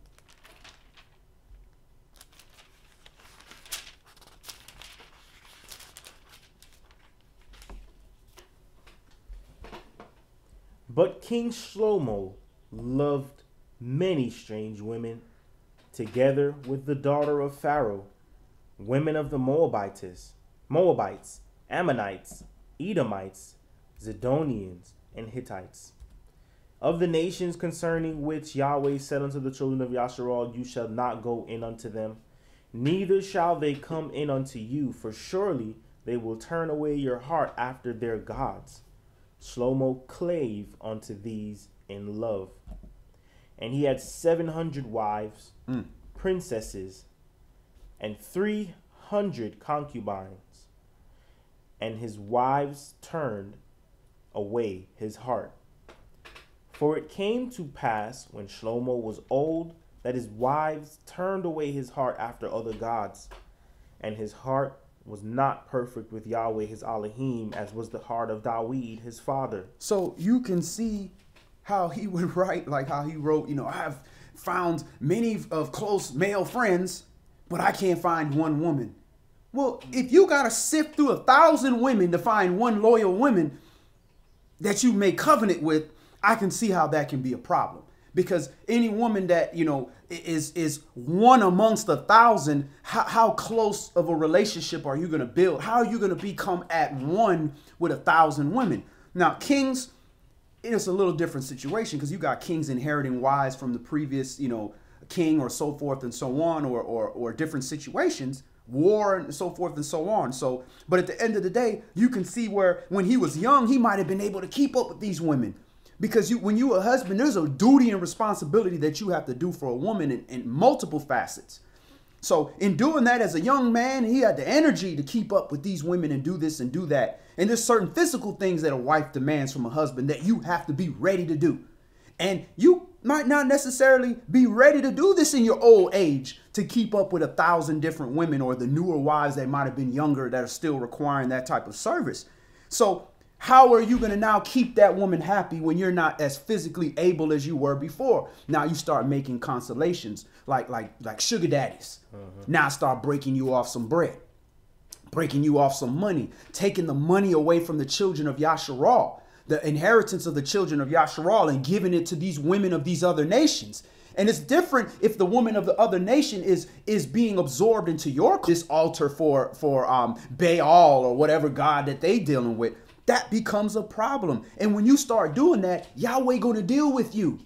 But King Shlomo loved many strange women, together with the daughter of Pharaoh, women of the Moabites, Ammonites, Edomites, Zidonians, and Hittites. Of the nations concerning which Yahweh said unto the children of Yasharal, you shall not go in unto them, neither shall they come in unto you, for surely they will turn away your heart after their gods. Shlomo clave unto these in love. And he had 700 wives, princesses, and 300 concubines. And his wives turned away his heart. For it came to pass, when Shlomo was old, that his wives turned away his heart after other gods. And his heart was not perfect with Yahweh his Elohim, as was the heart of Dawid his father. So you can see how he would write, like how he wrote, I have found many of close male friends, but I can't find one woman. Well, if you got to sift through 1,000 women to find one loyal woman that you make covenant with, I can see how that can be a problem. Because any woman that, is one amongst 1,000, how close of a relationship are you going to build? How are you going to become at one with 1,000 women? Now, kings, it's a little different situation, because you got kings inheriting wives from the previous, king, or so forth and so on, or different situations, war and so forth and so on. So, but at the end of the day, you can see where when he was young, he might have been able to keep up with these women. Because when you're a husband, there's a duty and responsibility that you have to do for a woman in multiple facets. So in doing that as a young man, he had the energy to keep up with these women and do this and do that. And there's certain physical things that a wife demands from a husband that you have to be ready to do. And you might not necessarily be ready to do this in your old age, to keep up with 1,000 different women, or the newer wives that might have been younger that are still requiring that type of service. So how are you going to now keep that woman happy when you're not as physically able as you were before? Now you start making constellations like sugar daddies. Now start breaking you off some bread, breaking you off some money, taking the money away from the children of Yasharal, the inheritance of the children of Yasharal, and giving it to these women of these other nations. And it's different if the woman of the other nation is being absorbed into your this altar for Baal or whatever god that they dealing with. That becomes a problem. And when you start doing that, Yahweh going to deal with you.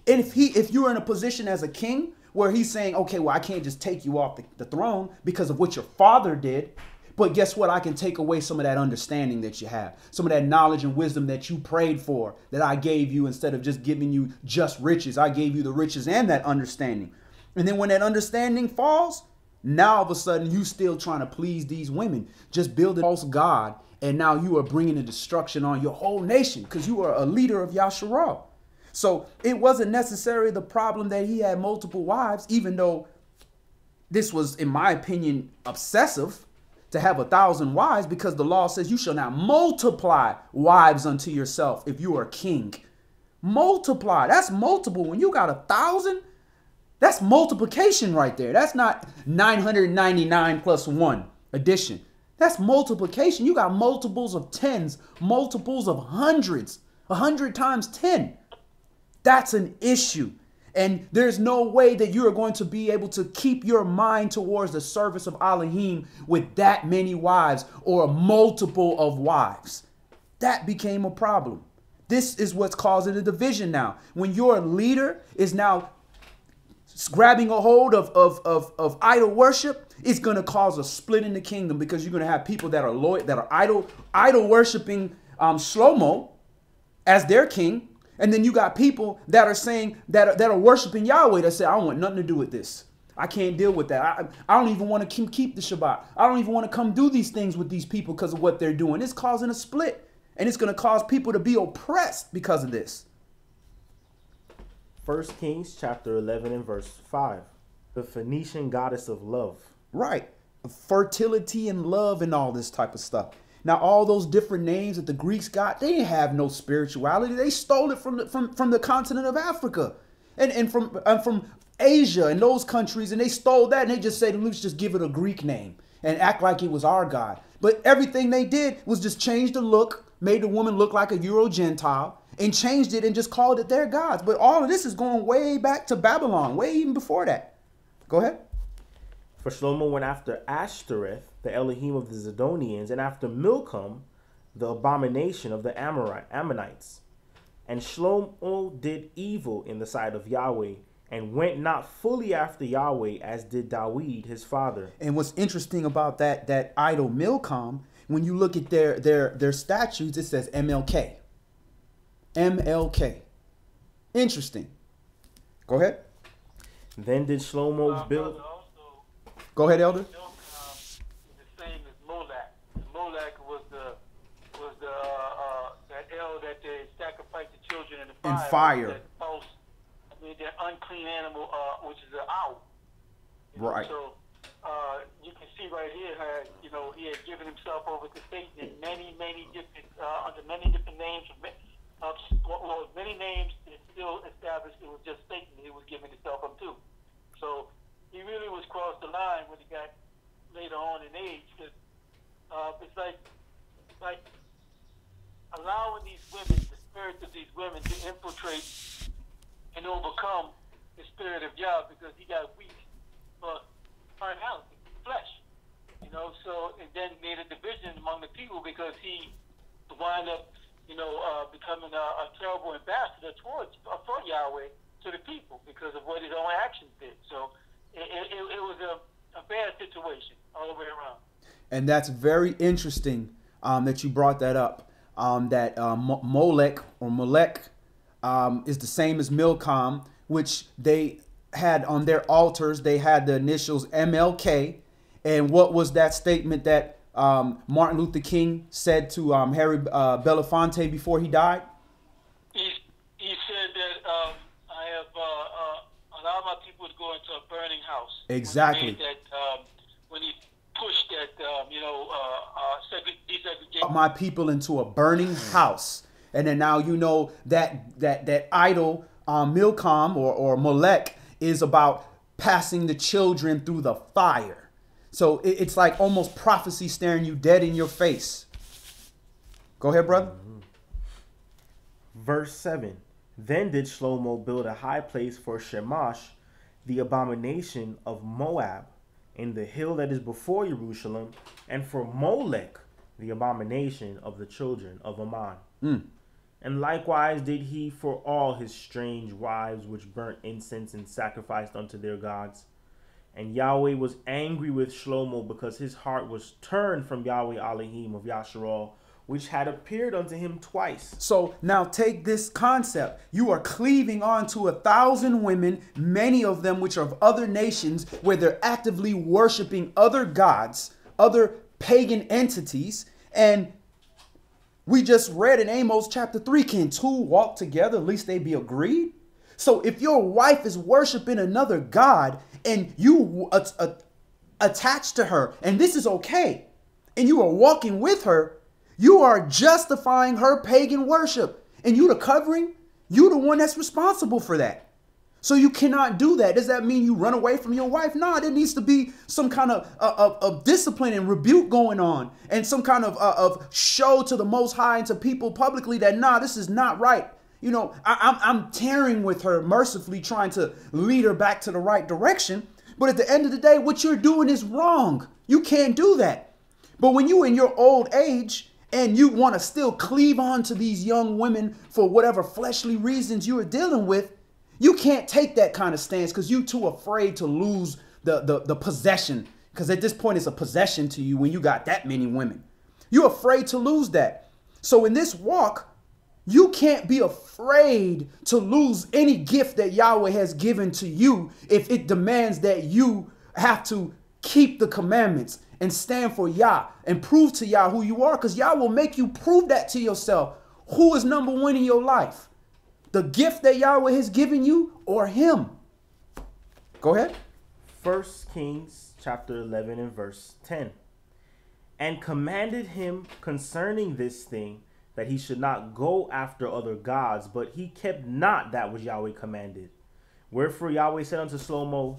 And if you're in a position as a king where he's saying, okay, well, I can't just take you off the throne because of what your father did. But guess what? I can take away some of that understanding that you have, some of that knowledge and wisdom that you prayed for, that I gave you. Instead of just giving you just riches, I gave you the riches and that understanding. And then when that understanding falls, now all of a sudden you still trying to please these women, just building a false god. And now you are bringing the destruction on your whole nation because you are a leader of Yasharal. So it wasn't necessarily the problem that he had multiple wives, even though this was, in my opinion, obsessive to have 1,000 wives, because the law says you shall not multiply wives unto yourself if you are king. Multiply. That's multiple. When you got 1,000, that's multiplication right there. That's not 999 plus 1 addition. That's multiplication. You got multiples of tens, multiples of hundreds, 100 times 10. That's an issue. And there's no way that you are going to be able to keep your mind towards the service of Elohim with that many wives or a multiple of wives. That became a problem. This is what's causing the division now. When your leader is now grabbing a hold of idol worship, it's going to cause a split in the kingdom, because you're going to have people that are loyal, that are idol worshiping Shlomo as their king. And then you got people that are saying that are worshiping Yahweh that say, I don't want nothing to do with this. I can't deal with that. I don't even want to keep the Shabbat. I don't even want to come do these things with these people because of what they're doing. It's causing a split. And it's going to cause people to be oppressed because of this. 1 Kings chapter 11 and verse 5. The Phoenician goddess of love. Right. Fertility and love and all this type of stuff. Now, all those different names that the Greeks got, they didn't have no spirituality. They stole it from the continent of Africa and from Asia and those countries. And they stole that and they just said, let's just give it a Greek name and act like it was our God. But everything they did was just change the look, made the woman look like a Euro-Gentile, and changed it and just called it their gods. But all of this is going way back to Babylon, way even before that. Go ahead. For Shlomo went after Ashtoreth, the Elohim of the Zidonians, and after Milcom, the abomination of the Ammonites. And Shlomo did evil in the sight of Yahweh, and went not fully after Yahweh, as did Dawid his father. And what's interesting about that idol Milcom, when you look at their statutes, it says MLK. MLK. Interesting. Go ahead. Then did Shlomo build... Go ahead, Elder. The same as Molech. Molech was that El that they sacrificed the children in the fire. That unclean animal, which is an owl. Right. So you can see right here how he had given himself over to Satan in many different under many different names. Many names that still established it was just Satan he was giving himself up to. So he really was crossed the line when he got later on in age. Because it's like allowing these women, the spirits of these women, to infiltrate and overcome the spirit of Yah, because he got weak for carnality, flesh. So it then made a division among the people, because he wound up, becoming a terrible ambassador for Yahweh to the people because of what his own actions did. So it was a bad situation all the way around. And that's very interesting that you brought that up. That Molech is the same as Milcom, which they had on their altars. They had the initials MLK. And what was that statement that Martin Luther King said to Harry Belafonte before he died? He said that I have allowed my people to go into a burning house. Exactly. When he pushed that, desegregation. My people into a burning house. And then now that idol Milcom or Molech is about passing the children through the fire. So it's like almost prophecy staring you dead in your face. Go ahead, brother. Verse 7. Then did Shlomo build a high place for Shamash, the abomination of Moab, in the hill that is before Jerusalem, and for Molech, the abomination of the children of Ammon. And likewise did he for all his strange wives which burnt incense and sacrificed unto their gods. And Yahweh was angry with Shlomo because his heart was turned from Yahweh Elohim of Yasharal, which had appeared unto him twice. So now take this concept. You are cleaving on to 1,000 women, many of them which are of other nations, where they're actively worshiping other gods, other pagan entities. And we just read in Amos chapter 3, can two walk together, lest they be agreed? So if your wife is worshiping another god and you attach to her, and this is okay, and you are walking with her, you are justifying her pagan worship. And you the covering, you the one that's responsible for that. So you cannot do that. Does that mean you run away from your wife? No, there needs to be some kind of discipline and rebuke going on, and some kind of show to the Most High and to people publicly that, nah, this is not right. You know, I'm tearing with her mercifully, trying to lead her back to the right direction. But at the end of the day, what you're doing is wrong. You can't do that. But when you in your old age and you want to still cleave on to these young women for whatever fleshly reasons you are dealing with, you can't take that kind of stance because you're too afraid to lose the possession. Because at this point, it's a possession to you when you got that many women. You're afraid to lose that. So in this walk, you can't be afraid to lose any gift that Yahweh has given to you if it demands that you have to keep the commandments and stand for Yah and prove to Yah who you are, because Yah will make you prove that to yourself. Who is number one in your life? The gift that Yahweh has given you or him? Go ahead. 1 Kings chapter 11 and verse 10. And commanded him concerning this thing, that he should not go after other gods, but he kept not that which Yahweh commanded. Wherefore Yahweh said unto Shlomo,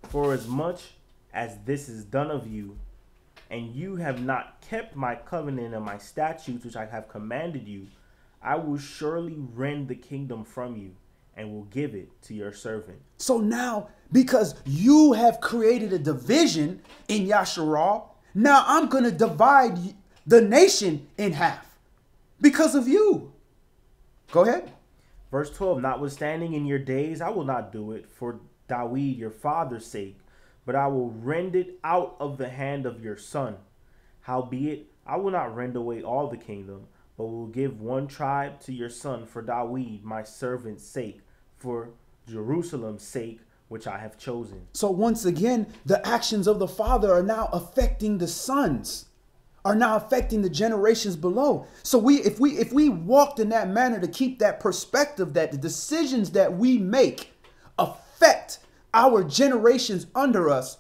for as much as this is done of you, and you have not kept my covenant and my statutes which I have commanded you, I will surely rend the kingdom from you, and will give it to your servant. So now, because you have created a division in Yasharal, now I'm going to divide the nation in half. Because of you. Go ahead. Verse 12, notwithstanding in your days, I will not do it for Dawid your father's sake, but I will rend it out of the hand of your son. Howbeit, I will not rend away all the kingdom, but will give one tribe to your son for Dawid my servant's sake, for Jerusalem's sake, which I have chosen. So once again, the actions of the father are now affecting the sons, are now affecting the generations below. So if we walked in that manner to keep that perspective that the decisions that we make affect our generations under us,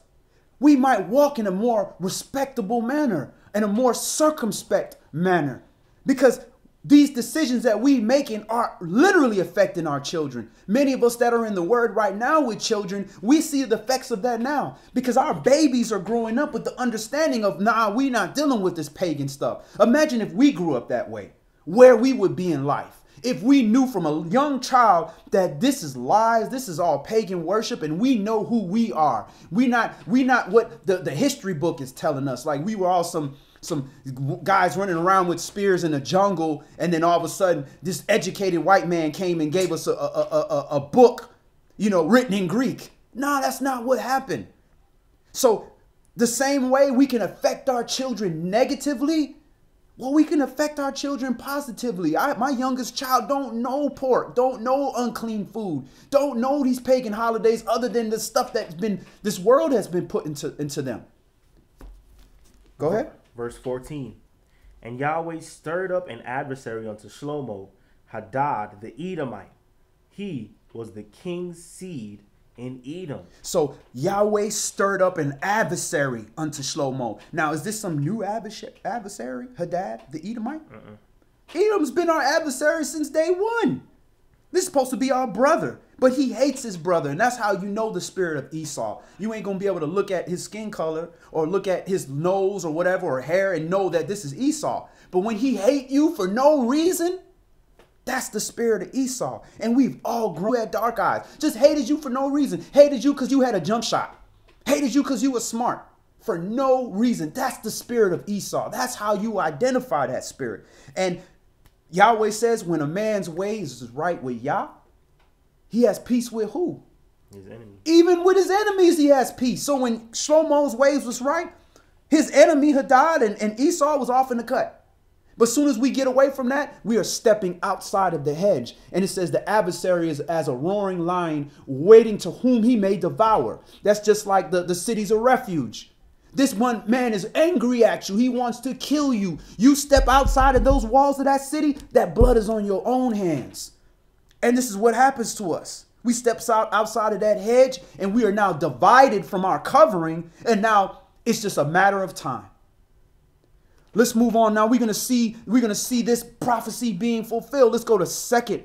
we might walk in a more respectable manner and a more circumspect manner, because these decisions that we making are literally affecting our children. Many of us that are in the word right now with children, we see the effects of that now, because our babies are growing up with the understanding of, nah, we not dealing with this pagan stuff. Imagine if we grew up that way, where we would be in life. If we knew from a young child that this is lies, this is all pagan worship, and we know who we are. We not what the history book is telling us. Like we were all some guys running around with spears in the jungle, and then all of a sudden this educated white man came and gave us a book, written in Greek. No, that's not what happened. So the same way we can affect our children negatively, well, we can affect our children positively. My youngest child don't know pork, don't know unclean food, don't know these pagan holidays other than the stuff this world has been put into them. Go ahead. Verse 14, and Yahweh stirred up an adversary unto Shlomo, Hadad the Edomite. He was the king's seed in Edom. So Yahweh stirred up an adversary unto Shlomo. Now, is this some new adversary, Hadad the Edomite? Edom's been our adversary since day one. This is supposed to be our brother, but he hates his brother. And that's how you know the spirit of Esau. You ain't going to be able to look at his skin color or look at his nose or whatever or hair and know that this is Esau. But when he hate you for no reason, That's the spirit of Esau. And we've all grown at dark eyes. Just hated you for no reason. Hated you because you had a jump shot. Hated you because you were smart. For no reason. That's the spirit of Esau. That's how you identify that spirit. And Yahweh says when a man's ways is right with Yah, he has peace with who? His enemy. Even with his enemies, he has peace. So when Shlomo's ways was right, his enemy Hadad and Esau was off in the cut. But as soon as we get away from that, we are stepping outside of the hedge. And it says the adversary is as a roaring lion waiting to whom he may devour. That's just like the cities of refuge. This one man is angry at you. He wants to kill you. You step outside of those walls of that city, that blood is on your own hands. And this is what happens to us. We step outside of that hedge and we are now divided from our covering. And now it's just a matter of time. Let's move on. Now we're gonna see this prophecy being fulfilled. Let's go to 2nd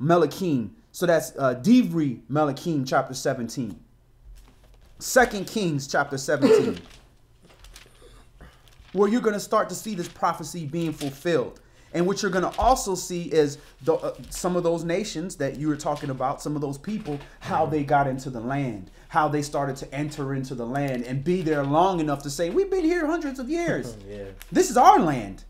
Melachim. So that's Divri Melachim chapter 17. 2 Kings chapter 17. Where you're gonna start to see this prophecy being fulfilled. And what you're going to also see is some of those nations that you were talking about, some of those people, how they got into the land, how they started to enter into the land and be there long enough to say, we've been here hundreds of years. Yeah. This is our land.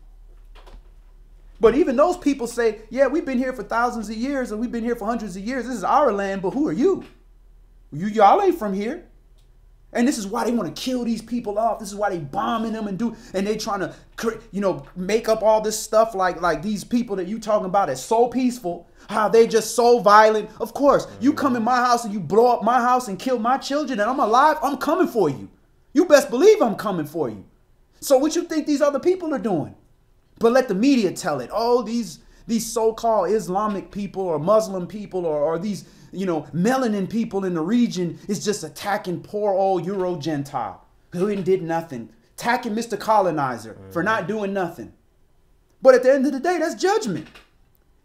But even those people say, yeah, we've been here for thousands of years and we've been here for hundreds of years. This is our land, but who are you? Y'all ain't from here. And this is why they want to kill these people off. This is why they bombing them and they trying to, make up all this stuff like these people that you talking about is so peaceful, how they just so violent. Of course, you come in my house and you blow up my house and kill my children and I'm alive, I'm coming for you. You best believe I'm coming for you. So what you think these other people are doing? But let the media tell it. Oh, these so-called Islamic people or Muslim people or these melanin people in the region is just attacking poor old Euro Gentile who did nothing. Attacking Mr. Colonizer for not doing nothing. But at the end of the day, that's judgment.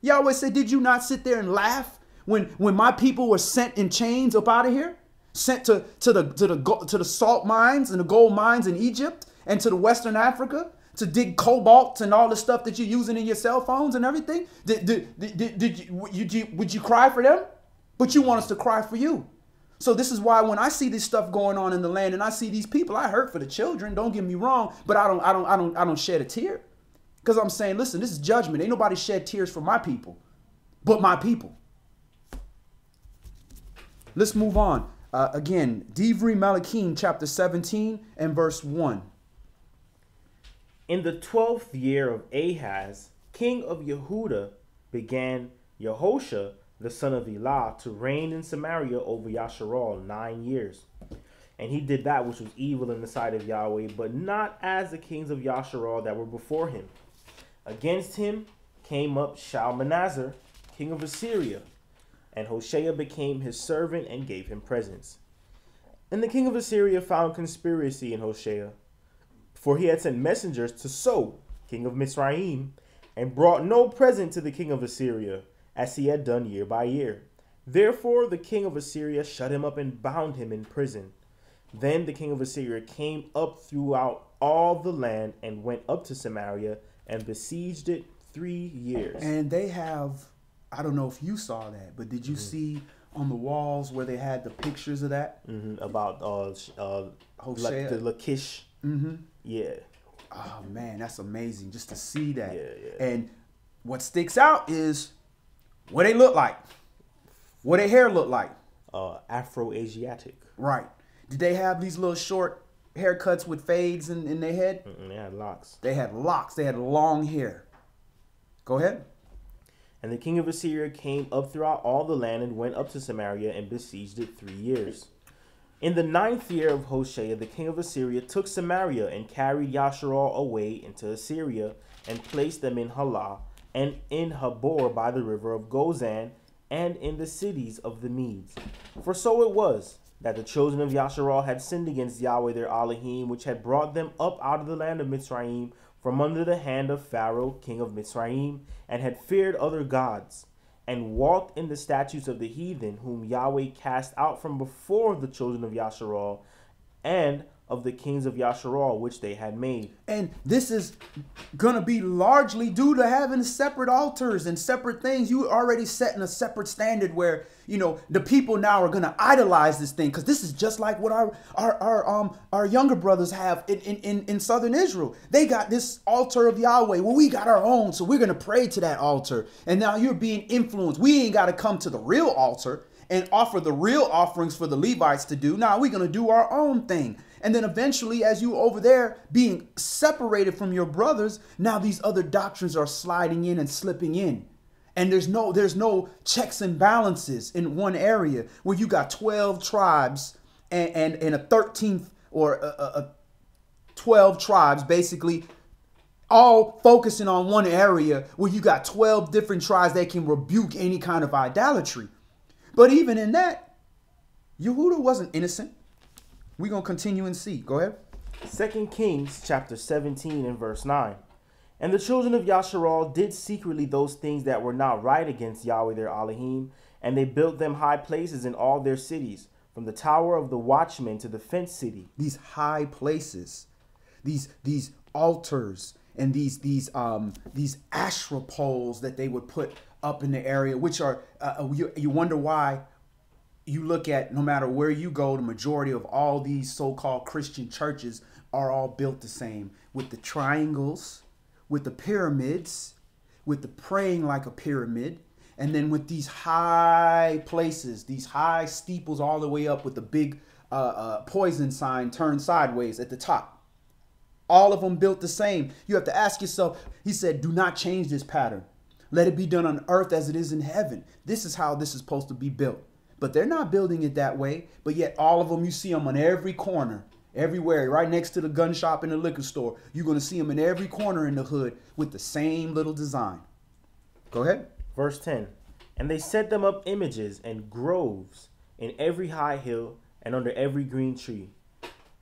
Yahweh said, did you not sit there and laugh when my people were sent in chains up out of here? Sent to the salt mines and the gold mines in Egypt and to the Western Africa to dig cobalt and all the stuff that you're using in your cell phones and everything? Would you cry for them? But you want us to cry for you. So this is why when I see this stuff going on in the land and I see these people, I hurt for the children. Don't get me wrong, but I don't shed a tear, because I'm saying, listen, this is judgment. Ain't nobody shed tears for my people, but my people. Let's move on. Again, Divri Melachim chapter 17 and verse 1. In the 12th year of Ahaz, king of Yehuda, began Yehoshua, the son of Elah, to reign in Samaria over Yasharal 9 years. And he did that which was evil in the sight of Yahweh, but not as the kings of Yasharal that were before him. Against him came up Shalmaneser, king of Assyria, and Hoshea became his servant and gave him presents. And the king of Assyria found conspiracy in Hoshea, for he had sent messengers to So, king of Mitzrayim, and brought no present to the king of Assyria, as he had done year by year. Therefore the king of Assyria shut him up and bound him in prison. Then the king of Assyria came up throughout all the land and went up to Samaria and besieged it 3 years. And they have, I don't know if you saw that, but did you see on the walls where they had the pictures of that? About Hosea. the Lachish. Yeah. Oh man, that's amazing just to see that. Yeah. And what sticks out is what they look like, what their hair look like. Afro-Asiatic. Right. Did they have these little short haircuts with fades in their head? They had locks. They had locks. They had long hair. Go ahead. And the king of Assyria came up throughout all the land and went up to Samaria and besieged it 3 years. In the 9th year of Hoshea, the king of Assyria took Samaria and carried Yasharal away into Assyria and placed them in Halah and in Habor by the river of Gozan and in the cities of the Medes. For so it was that the children of Yasharal had sinned against Yahweh their Elohim, which had brought them up out of the land of Mitzrayim from under the hand of Pharaoh, king of Mitzrayim, and had feared other gods, and walked in the statutes of the heathen, whom Yahweh cast out from before the children of Yasharal, and of the kings of Yasharal, which they had made. And this is going to be largely due to having separate altars and separate things. You already setting a separate standard where, the people now are going to idolize this thing, because this is just like what our younger brothers have in southern Israel. They got this altar of Yahweh. Well, we got our own, so we're going to pray to that altar. And now you're being influenced. We ain't got to come to the real altar and offer the real offerings for the Levites to do. Now we're going to do our own thing. And then eventually, as you over there being separated from your brothers, now these other doctrines are sliding in and slipping in. And there's no checks and balances in one area where you got 12 tribes and a 13th or a 12 tribes, basically all focusing on one area where you got 12 different tribes that can rebuke any kind of idolatry. But even in that, Yehuda wasn't innocent. We're going to continue and see. Go ahead. 2 Kings chapter 17 and verse 9. And the children of Yasharal did secretly those things that were not right against Yahweh their Elohim, and they built them high places in all their cities, from the tower of the watchman to the fenced city. These high places, these altars, and these Asherah poles that they would put up in the area, which are you wonder why. You look at, no matter where you go, the majority of all these so-called Christian churches are all built the same, with the triangles, with the pyramids, with the praying like a pyramid, and then with these high places, these high steeples all the way up with the big poison sign turned sideways at the top. All of them built the same. You have to ask yourself, he said, do not change this pattern. Let it be done on earth as it is in heaven. This is how this is supposed to be built. But they're not building it that way. But yet all of them, you see them on every corner, everywhere, right next to the gun shop and the liquor store. You're going to see them in every corner in the hood with the same little design. Go ahead. Verse 10. And they set them up images and groves in every high hill and under every green tree.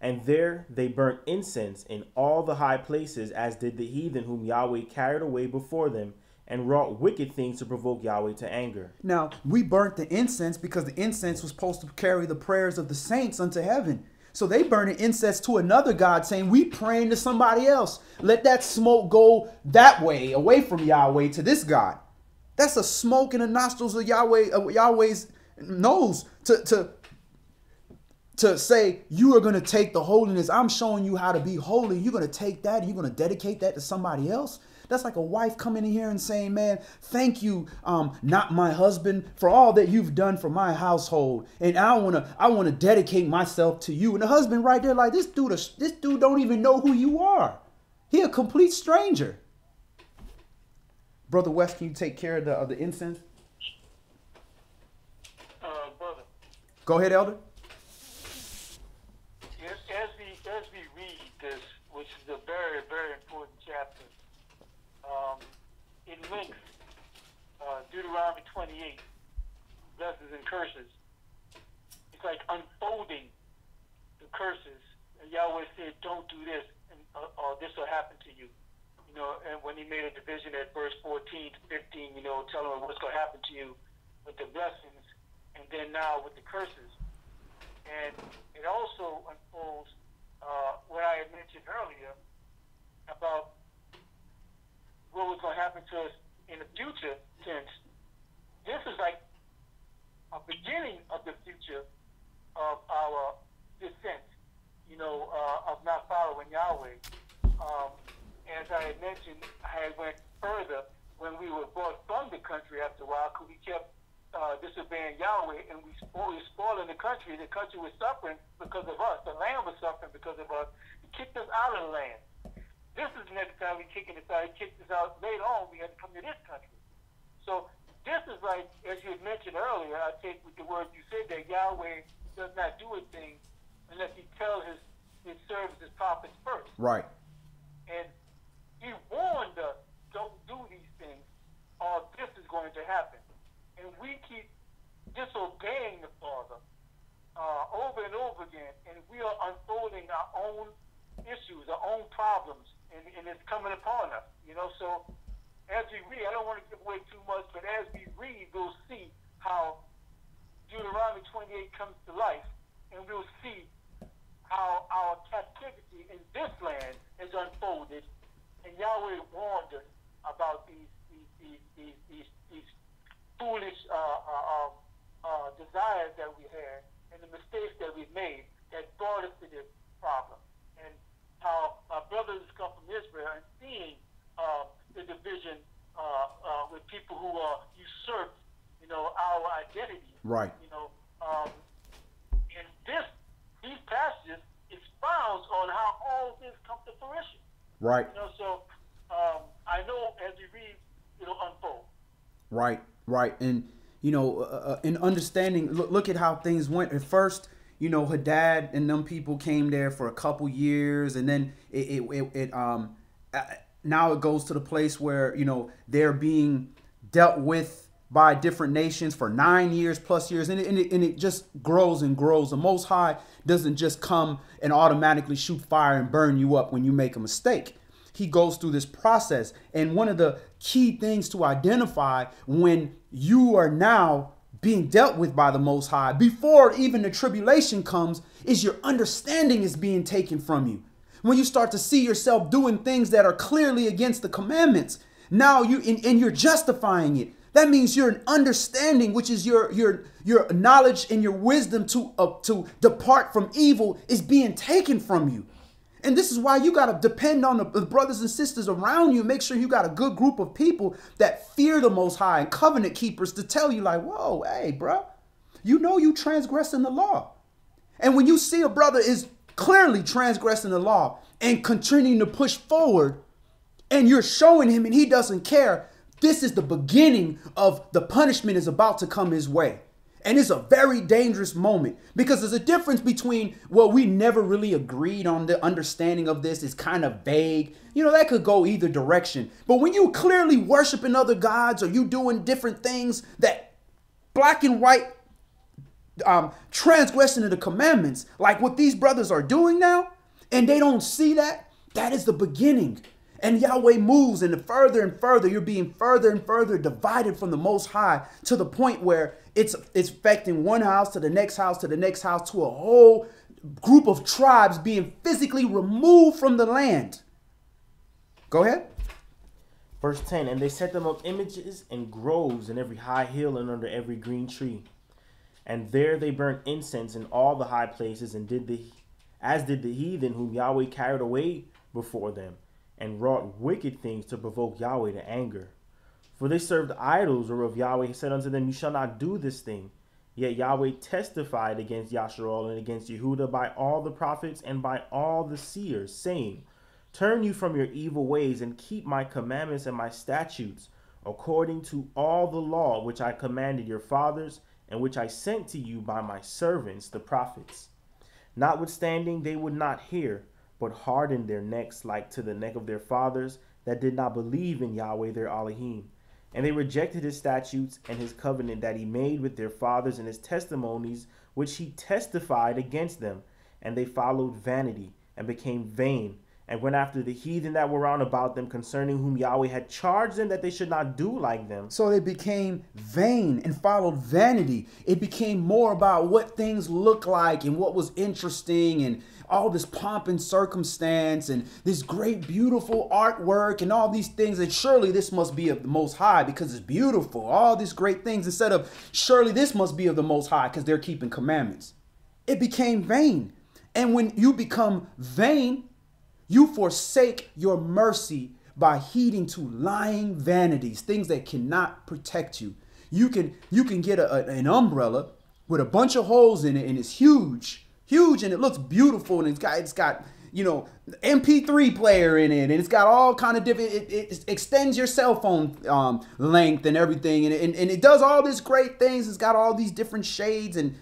And there they burnt incense in all the high places, as did the heathen whom Yahweh carried away before them, and wrought wicked things to provoke Yahweh to anger. Now, we burnt the incense because the incense was supposed to carry the prayers of the saints unto heaven. So they burn an incense to another god, saying, we praying to somebody else. Let that smoke go that way, away from Yahweh, to this god. That's a smoke in the nostrils of Yahweh, Yahweh's nose to say, you are going to take the holiness. I'm showing you how to be holy. You're going to take that and you're going to dedicate that to somebody else. That's like a wife coming in here and saying, man, thank you, not my husband, for all that you've done for my household. And I want to dedicate myself to you. And the husband right there like, this dude don't even know who you are. He a complete stranger. Brother West, can you take care of the incense? Brother. Go ahead, Elder. As we read this, which is a very, very important chapter, it links Deuteronomy 28, blessings and curses. It's like unfolding the curses. And Yahweh said, don't do this, or this will happen to you. And when he made a division at verse 14 to 15, telling them what's going to happen to you with the blessings, and then now with the curses. And it also unfolds what I had mentioned earlier about what was going to happen to us in the future, since this is like a beginning of the future of our descent, of not following Yahweh. As I had mentioned, I had went further when we were brought from the country after a while, because we kept disobeying Yahweh, and we were spoiling the country. The country was suffering because of us. The land was suffering because of us. He kicked us out of the land. This is the next time we kicking us out. He kicked us out later on. We had to come to this country. So this is like, as you had mentioned earlier, I take with the word you said that Yahweh does not do a thing unless he tells his servants, his prophets first. Right. And he warned us, don't do these things, or this is going to happen. And we keep disobeying the Father over and over again, and we are unfolding our own issues, our own problems, and it's coming upon us. So as we read, I don't want to give away too much, but as we read, we'll see how Deuteronomy 28 comes to life, and we'll see how our captivity in this land is unfolded, and Yahweh warned us about these foolish desires that we had and the mistakes that we've made that brought us to this problem. And how our brothers come from Israel and seeing the division with people who usurp, our identity. Right. And these passages expounds on how all this comes to fruition. Right. So I know as we read, it'll unfold. Right. And, in understanding, look at how things went. At first, Hadad and them people came there for a couple years, and then now it goes to the place where, they're being dealt with by different nations for 9 years plus years, and it just grows and grows. The Most High doesn't just come and automatically shoot fire and burn you up when you make a mistake. He goes through this process. And one of the key things to identify when you are now being dealt with by the Most High, before even the tribulation comes, is your understanding is being taken from you. When you start to see yourself doing things that are clearly against the commandments, now you're justifying it. That means your understanding, which is your knowledge and your wisdom to depart from evil, is being taken from you. And this is why you got to depend on the brothers and sisters around you. Make sure you got a good group of people that fear the Most High and covenant keepers to tell you like, whoa, hey, bro, you transgressing the law. And when you see a brother is clearly transgressing the law and continuing to push forward, and you're showing him and he doesn't care, this is the beginning of the punishment is about to come his way. And it's a very dangerous moment, because there's a difference between, well, we never really agreed on the understanding of this. It's kind of vague. That could go either direction. But when you clearly worshiping other gods, or you doing different things that black and white transgression of the commandments, like what these brothers are doing now, and they don't see that, that is the beginning. And Yahweh moves, and further, you're being further and further divided from the Most High, to the point where it's affecting one house to the next house to the next house, to a whole group of tribes being physically removed from the land. Go ahead. Verse 10, and they set them up images and groves in every high hill and under every green tree. And there they burnt incense in all the high places, and as did the heathen whom Yahweh carried away before them, and wrought wicked things to provoke Yahweh to anger. For they served idols, whereof Yahweh said unto them, you shall not do this thing. Yet Yahweh testified against Yasharal and against Yehuda by all the prophets and by all the seers, saying, turn you from your evil ways, and keep my commandments and my statutes, according to all the law which I commanded your fathers, and which I sent to you by my servants the prophets. Notwithstanding, they would not hear, but hardened their necks like to the neck of their fathers that did not believe in Yahweh their Elohim. And they rejected his statutes and his covenant that he made with their fathers, and his testimonies which he testified against them. And they followed vanity and became vain, and went after the heathen that were round about them, concerning whom Yahweh had charged them that they should not do like them. So they became vain and followed vanity. It became more about what things look like and what was interesting, and all this pomp and circumstance and this great beautiful artwork and all these things. And surely this must be of the Most High because it's beautiful. All these great things, instead of surely this must be of the Most High because they're keeping commandments. It became vain. And when you become vain, you forsake your mercy by heeding to lying vanities, things that cannot protect you. You can get an umbrella with a bunch of holes in it, and it's huge, and it looks beautiful, and it's got MP3 player in it, and it's got all kind of different. It extends your cell phone length and everything, and it does all these great things. It's got all these different shades and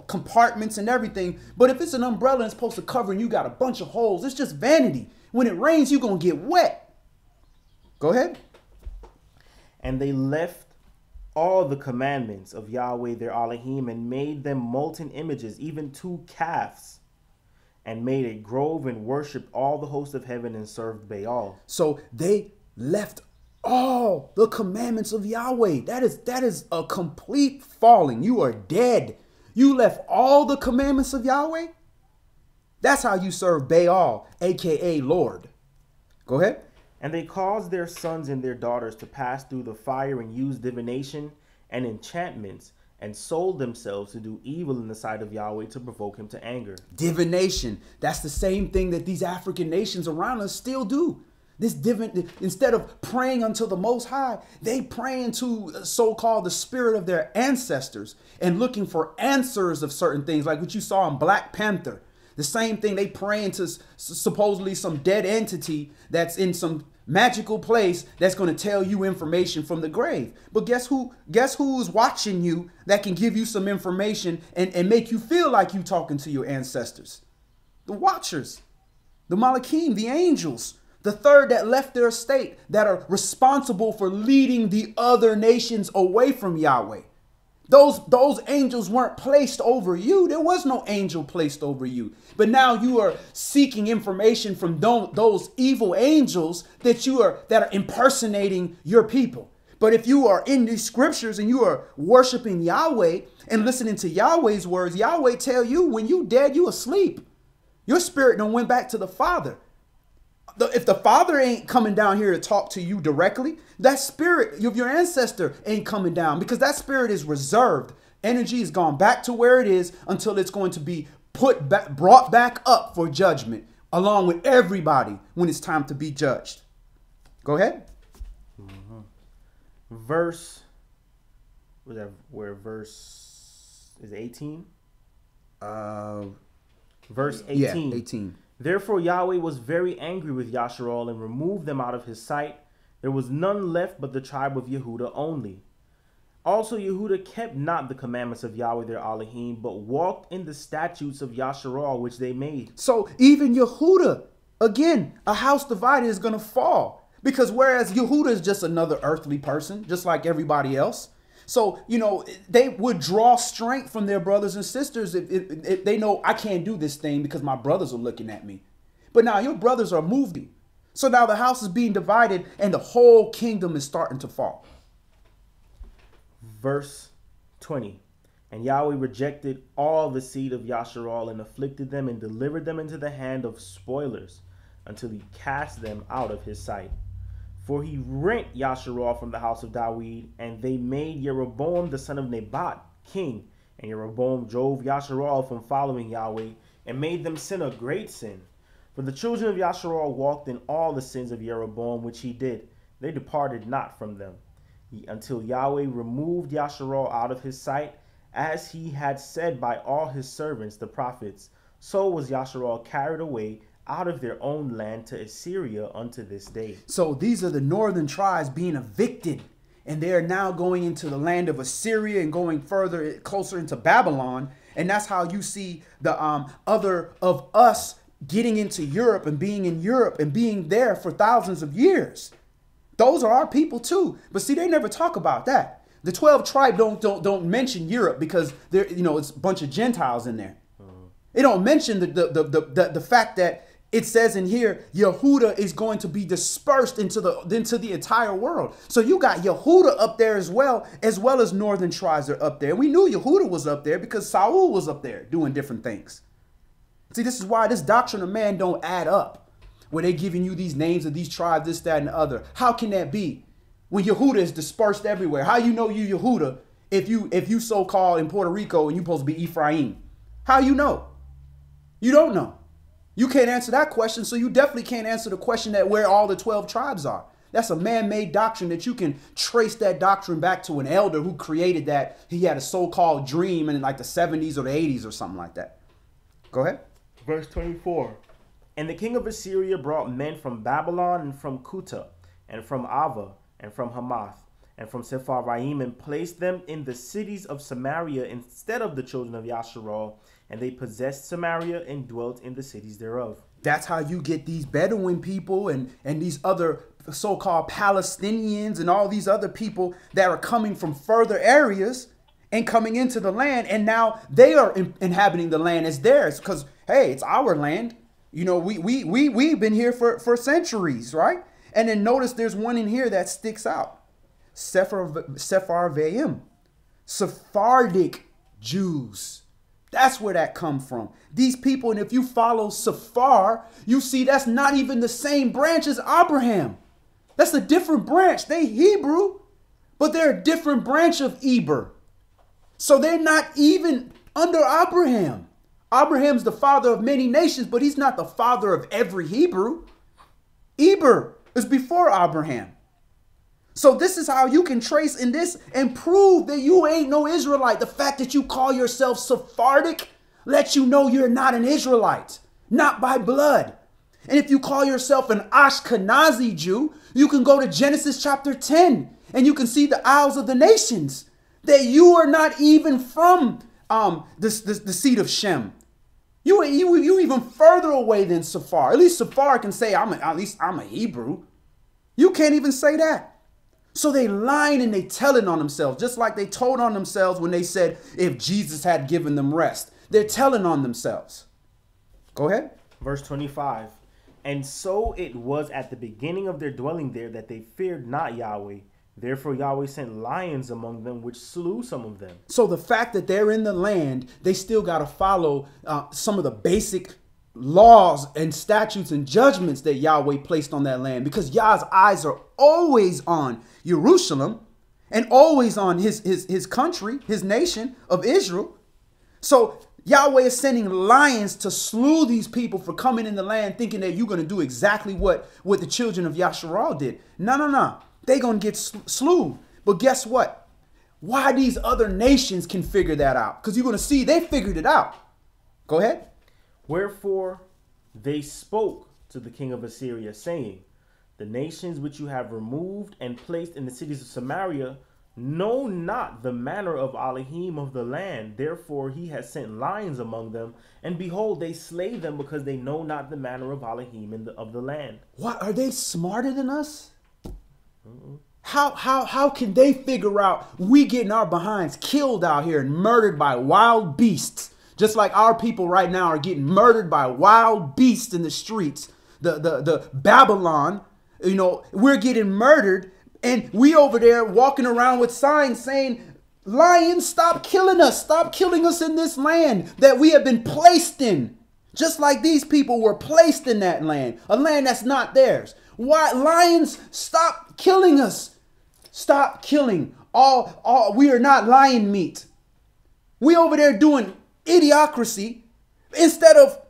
compartments and everything. But if it's an umbrella and it's supposed to cover, and you got a bunch of holes, it's just vanity. When it rains, you're gonna get wet. Go ahead. And they left all the commandments of Yahweh their Elohim, and made them molten images, even 2 calves, and made a grove, and worshipped all the host of heaven, and served Baal. So they left all the commandments of Yahweh. That is a complete falling. You are dead. You left all the commandments of Yahweh. That's how you serve Baal, aka Lord. Go ahead. And they caused their sons and their daughters to pass through the fire and use divination and enchantments and sold themselves to do evil in the sight of Yahweh to provoke him to anger. Divination. That's the same thing that these African nations around us still do. Instead of praying unto the Most High, they pray into so-called the spirit of their ancestors and looking for answers of certain things, like what you saw in Black Panther. The same thing, they pray into supposedly some dead entity that's in some magical place that's going to tell you information from the grave. But guess who's watching you that can give you some information and make you feel like you talking to your ancestors? The watchers, the Malachim, the angels, the third that left their estate, that are responsible for leading the other nations away from Yahweh. Those angels weren't placed over you. There was no angel placed over you. But now you are seeking information from those evil angels that are impersonating your people. But if you are in these scriptures and you are worshiping Yahweh and listening to Yahweh's words, Yahweh tell you when you dead, you asleep. Your spirit done went back to the Father. If the Father ain't coming down here to talk to you directly, that spirit of your ancestor ain't coming down, because that spirit is reserved. Energy has gone back to where it is until it's going to be brought back up for judgment, along with everybody when it's time to be judged. Go ahead. Verse, was that where verse is 18? Verse 18. Yeah, 18. Therefore Yahweh was very angry with Yasharal and removed them out of his sight. There was none left but the tribe of Yehuda only. Also Yehuda kept not the commandments of Yahweh their Elohim, but walked in the statutes of Yasharal which they made. So even Yehuda, again, a house divided is going to fall. Because whereas Yehuda is just another earthly person, just like everybody else. So, they would draw strength from their brothers and sisters if they know I can't do this thing because my brothers are looking at me. But now your brothers are moving. So now the house is being divided and the whole kingdom is starting to fall. Verse 20. And Yahweh rejected all the seed of Yasharal and afflicted them and delivered them into the hand of spoilers until he cast them out of his sight. For he rent Yasharal from the house of Dawid, and they made Jeroboam the son of Nebat king. And Jeroboam drove Yasharal from following Yahweh, and made them sin a great sin. For the children of Yasharal walked in all the sins of Jeroboam which he did. They departed not from them, until Yahweh removed Yasharal out of his sight, as he had said by all his servants the prophets. So was Yasharal carried away out of their own land to Assyria unto this day. So these are the northern tribes being evicted, and they are now going into the land of Assyria and going closer into Babylon. And that's how you see the other of us getting into Europe and being in Europe and being there for thousands of years. Those are our people too. But see, they never talk about that. The 12 tribe don't mention Europe because there, it's a bunch of Gentiles in there. They don't mention the fact that it says in here, Yehuda is going to be dispersed into the entire world. So you got Yehuda up there as well as northern tribes are up there. We knew Yehuda was up there because Saul was up there doing different things. See, this is why this doctrine of man don't add up, where they giving you these names of these tribes, this, that, and the other. How can that be when Yehuda is dispersed everywhere? How you know you Yehuda if you so-called in Puerto Rico and you supposed to be Ephraim? How you know? You don't know. You can't answer that question, so you definitely can't answer the question that where all the 12 tribes are. That's a man-made doctrine that you can trace that doctrine back to an elder who created that. He had a so-called dream in like the 70s or the 80s or something like that. Go ahead. Verse 24. And the king of Assyria brought men from Babylon and from Kuta and from Ava and from Hamath and from Sepharvaim and placed them in the cities of Samaria instead of the children of Yasharal. And they possessed Samaria and dwelt in the cities thereof. That's how you get these Bedouin people and these other so-called Palestinians and all these other people that are coming from further areas and coming into the land. And now they are inhabiting the land as theirs because, hey, it's our land. We've been here for centuries, right? And then notice there's one in here that sticks out. Sepharvaim, Sephardic Jews. That's where that come from. These people, and if you follow Safar, you see that's not even the same branch as Abraham. That's a different branch. They Hebrew, but they're a different branch of Eber. So they're not even under Abraham. Abraham's the father of many nations, but he's not the father of every Hebrew. Eber is before Abraham. So this is how you can trace in this and prove that you ain't no Israelite. The fact that you call yourself Sephardic lets you know you're not an Israelite, not by blood. And if you call yourself an Ashkenazi Jew, you can go to Genesis chapter 10 and you can see the Isles of the Nations, that you are not even from the seed of Shem. You even further away than Safar. At least Safar can say, I'm a Hebrew. You can't even say that. So they lying and they telling on themselves, just like they told on themselves when they said if Jesus had given them rest. They're telling on themselves. Go ahead. Verse 25. And so it was at the beginning of their dwelling there that they feared not Yahweh. Therefore Yahweh sent lions among them, which slew some of them. So the fact that they're in the land, they still got to follow some of the basic laws and statutes and judgments that Yahweh placed on that land, because Yah's eyes are always on Jerusalem and always on his country, his nation of Israel. So Yahweh is sending lions to slew these people for coming in the land thinking that you're going to do exactly what the children of Yasharal did. No. They're going to get slew. But guess what? Why these other nations can figure that out? Because you're going to see they figured it out. Go ahead. Wherefore they spoke to the king of Assyria, saying, the nations which you have removed and placed in the cities of Samaria know not the manner of Elohim of the land. Therefore he has sent lions among them, and behold, they slay them because they know not the manner of Elohim of the land. What? Are they smarter than us? How can they figure out we getting our behinds killed out here and murdered by wild beasts? Just like our people right now are getting murdered by wild beasts in the streets. The Babylon, we're getting murdered, and we over there walking around with signs saying, lions, stop killing us. Stop killing us in this land that we have been placed in. Just like these people were placed in that land, a land that's not theirs. Why, lions, stop killing us. Stop killing. We are not lion meat. We over there doing idiocracy instead of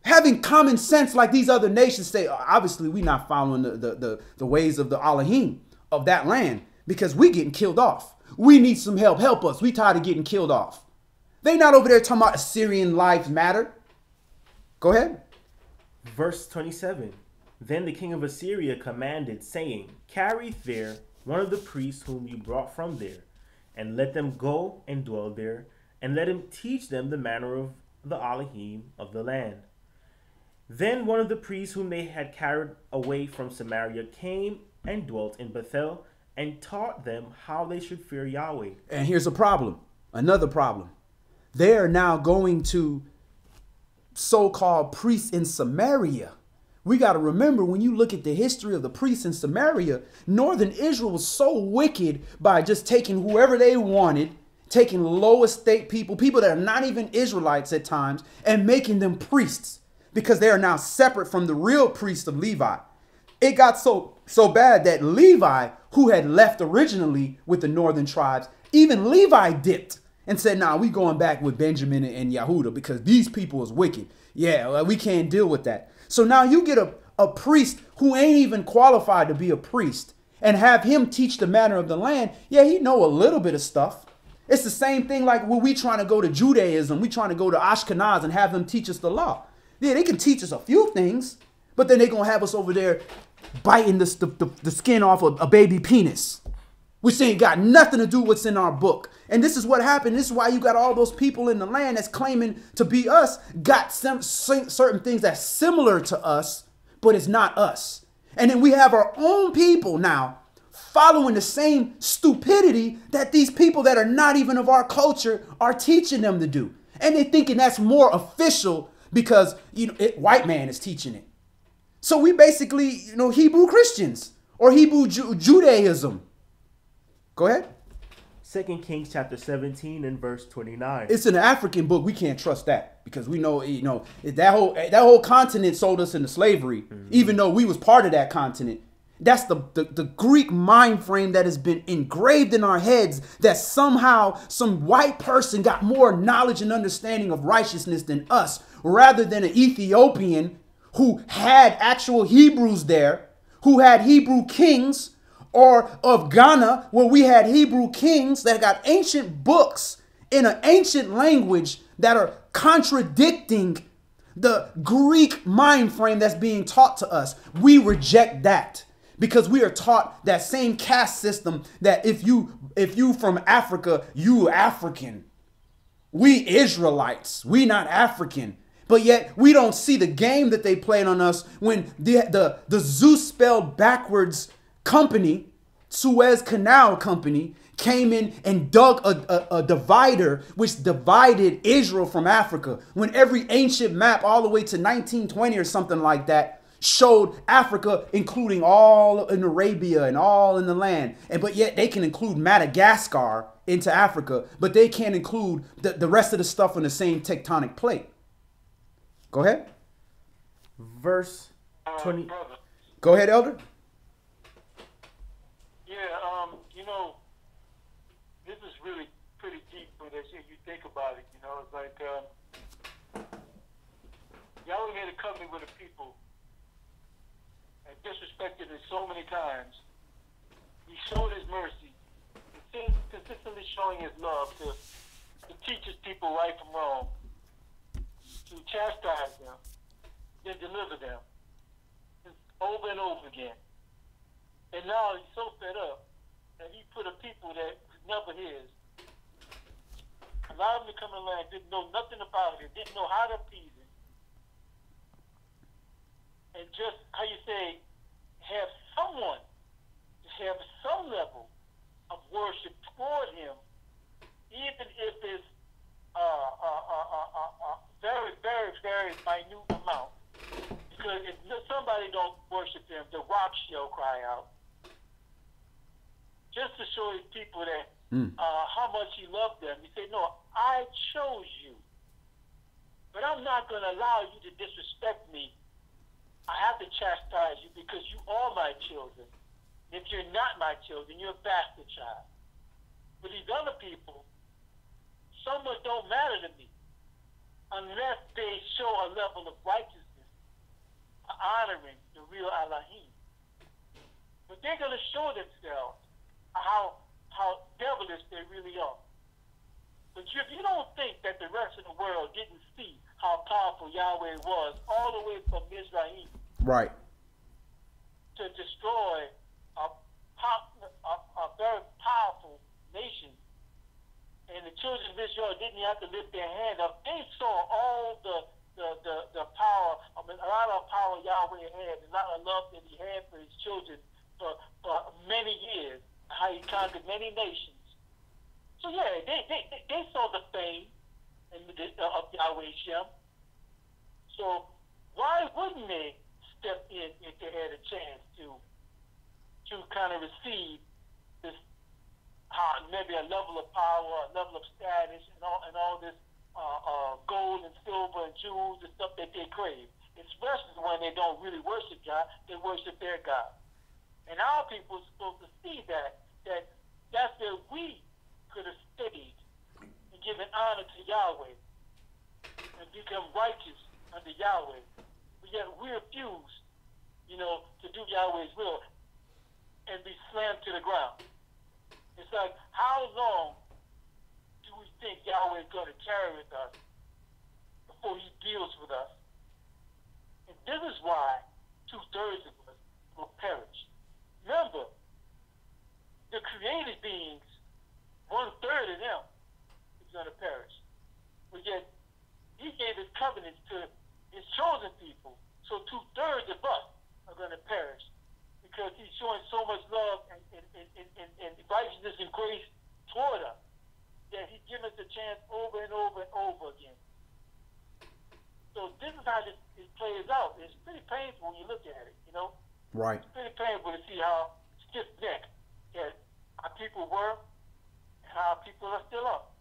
having common sense like these other nations say. Obviously, we're not following the ways of the Elohim of that land because we getting killed off. We need some help. Help us. We tired of getting killed off. They not over there talking about Assyrian lives matter. Go ahead. Verse 27. Then the king of Assyria commanded, saying, carry there one of the priests whom you brought from there, and let them go and dwell there, and let him teach them the manner of the Elohim of the land. Then one of the priests whom they had carried away from Samaria came and dwelt in Bethel, and taught them how they should fear Yahweh. And here's a problem, another problem. They are now going to so-called priests in Samaria. We got to remember, when you look at the history of the priests in Samaria, northern Israel was so wicked by just taking whoever they wanted, taking low estate people that are not even Israelites at times, and making them priests because they are now separate from the real priests of Levi. It got so bad that Levi, who had left originally with the northern tribes, even Levi dipped and said, nah, we going back with Benjamin and Yehuda because these people is wicked. Yeah, we can't deal with that. So now you get a priest who ain't even qualified to be a priest and have him teach the manner of the land. Yeah, he know a little bit of stuff. It's the same thing like when we trying to go to Judaism, we trying to go to Ashkenaz and have them teach us the law. Yeah, they can teach us a few things, but then they going to have us over there biting the skin off of a baby penis, which ain't got nothing to do with what's in our book. And this is what happened. This is why you got all those people in the land that's claiming to be us, got some certain things that's similar to us, but it's not us. And then we have our own people now following the same stupidity that these people that are not even of our culture are teaching them to do. And they thinking that's more official because, white man is teaching it. So we basically, Hebrew Christians or Hebrew Judaism. Go ahead. 2 Kings chapter 17 and verse 29. It's an African book. We can't trust that because we know, that whole continent sold us into slavery, even though we was part of that continent. That's the Greek mind frame that has been engraved in our heads, that somehow some white person got more knowledge and understanding of righteousness than us, rather than an Ethiopian who had actual Hebrews there, who had Hebrew kings, or of Ghana, where we had Hebrew kings that got ancient books in an ancient language that are contradicting the Greek mind frame that's being taught to us. We reject that because we are taught that same caste system, that if you from Africa, you African. We Israelites, we not African. But yet we don't see the game that they played on us when the Zeus spelled backwards company, Suez Canal Company, came in and dug a divider which divided Israel from Africa. When every ancient map all the way to 1920 or something like that showed Africa, including all in Arabia and all in the land. But yet they can include Madagascar into Africa, but they can't include the rest of the stuff on the same tectonic plate. Go ahead. Verse 20. Go ahead, Elder. This is really pretty deep when you think about it. It's like Yahweh made a covenant with the people and disrespected it so many times. He showed his mercy, consistently showing his love to teach his people right from wrong, to chastise them, then deliver them over and over again. And now he's so fed up that he put a people that was never his. Allowed him to come in the land, didn't know nothing about it, didn't know how to appease it. And just, how you say, have someone to have some level of worship toward him, even if it's very, very, very minute amount. Because if somebody don't worship him, the rocks shall cry out. Just to show his people that how much he loved them. He said, no, I chose you. But I'm not going to allow you to disrespect me. I have to chastise you because you are my children. If you're not my children, you're a bastard child. But these other people, so much don't matter to me unless they show a level of righteousness, honoring the real Elohim. But they're going to show themselves how devilish they really are. But if you don't think that the rest of the world didn't see how powerful Yahweh was all the way from Israel, right, to destroy a very powerful nation, and the children of Israel didn't have to lift their hand up. They saw all the power, a lot of power Yahweh had, a lot of love that he had for his children for many years, how he conquered many nations. So yeah, they saw the fame of Yahweh Shem. So why wouldn't they step in if they had a chance to kind of receive this, maybe a level of power, a level of status, and all this gold and silver and jewels and stuff that they crave? Especially when they don't really worship God, they worship their God. And our people are supposed to see that's where we could have stayed and given honor to Yahweh and become righteous under Yahweh. But yet we refuse, to do Yahweh's will and be slammed to the ground. It's like, how long do we think Yahweh is going to carry with us before he deals with us? And this is why 2/3 of us will perish. Remember, the created beings, 1/3 of them is going to perish. But yet, he gave his covenants to his chosen people. So 2/3 of us are going to perish because he's showing so much love and righteousness and grace toward us that he's given us a chance over and over and over again. So this is how this plays out. It's pretty painful when you look at it, Right. It's pretty painful to see how stiff-necked that our people were, and how people are still up.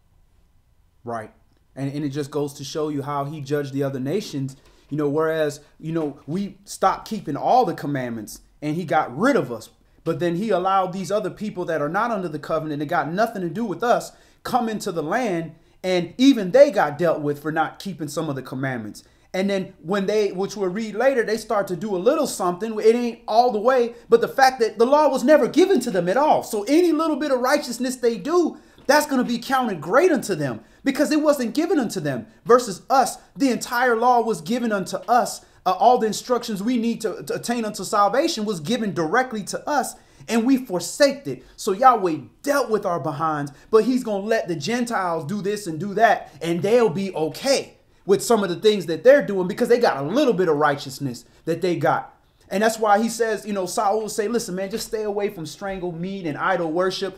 Right. And it just goes to show you how he judged the other nations, whereas, we stopped keeping all the commandments and he got rid of us. But then he allowed these other people that are not under the covenant and got nothing to do with us come into the land. And even they got dealt with for not keeping some of the commandments. And then when which we'll read later, they start to do a little something. It ain't all the way, but the fact that the law was never given to them at all. So any little bit of righteousness they do, that's going to be counted great unto them because it wasn't given unto them versus us. The entire law was given unto us. All the instructions we need to attain unto salvation was given directly to us. And we forsaked it. So Yahweh dealt with our behinds, but he's going to let the Gentiles do this and do that. And they'll be okay with some of the things that they're doing because they got a little bit of righteousness that they got. And that's why he says, Saul will say, listen, man, just stay away from strangled meat and idol worship,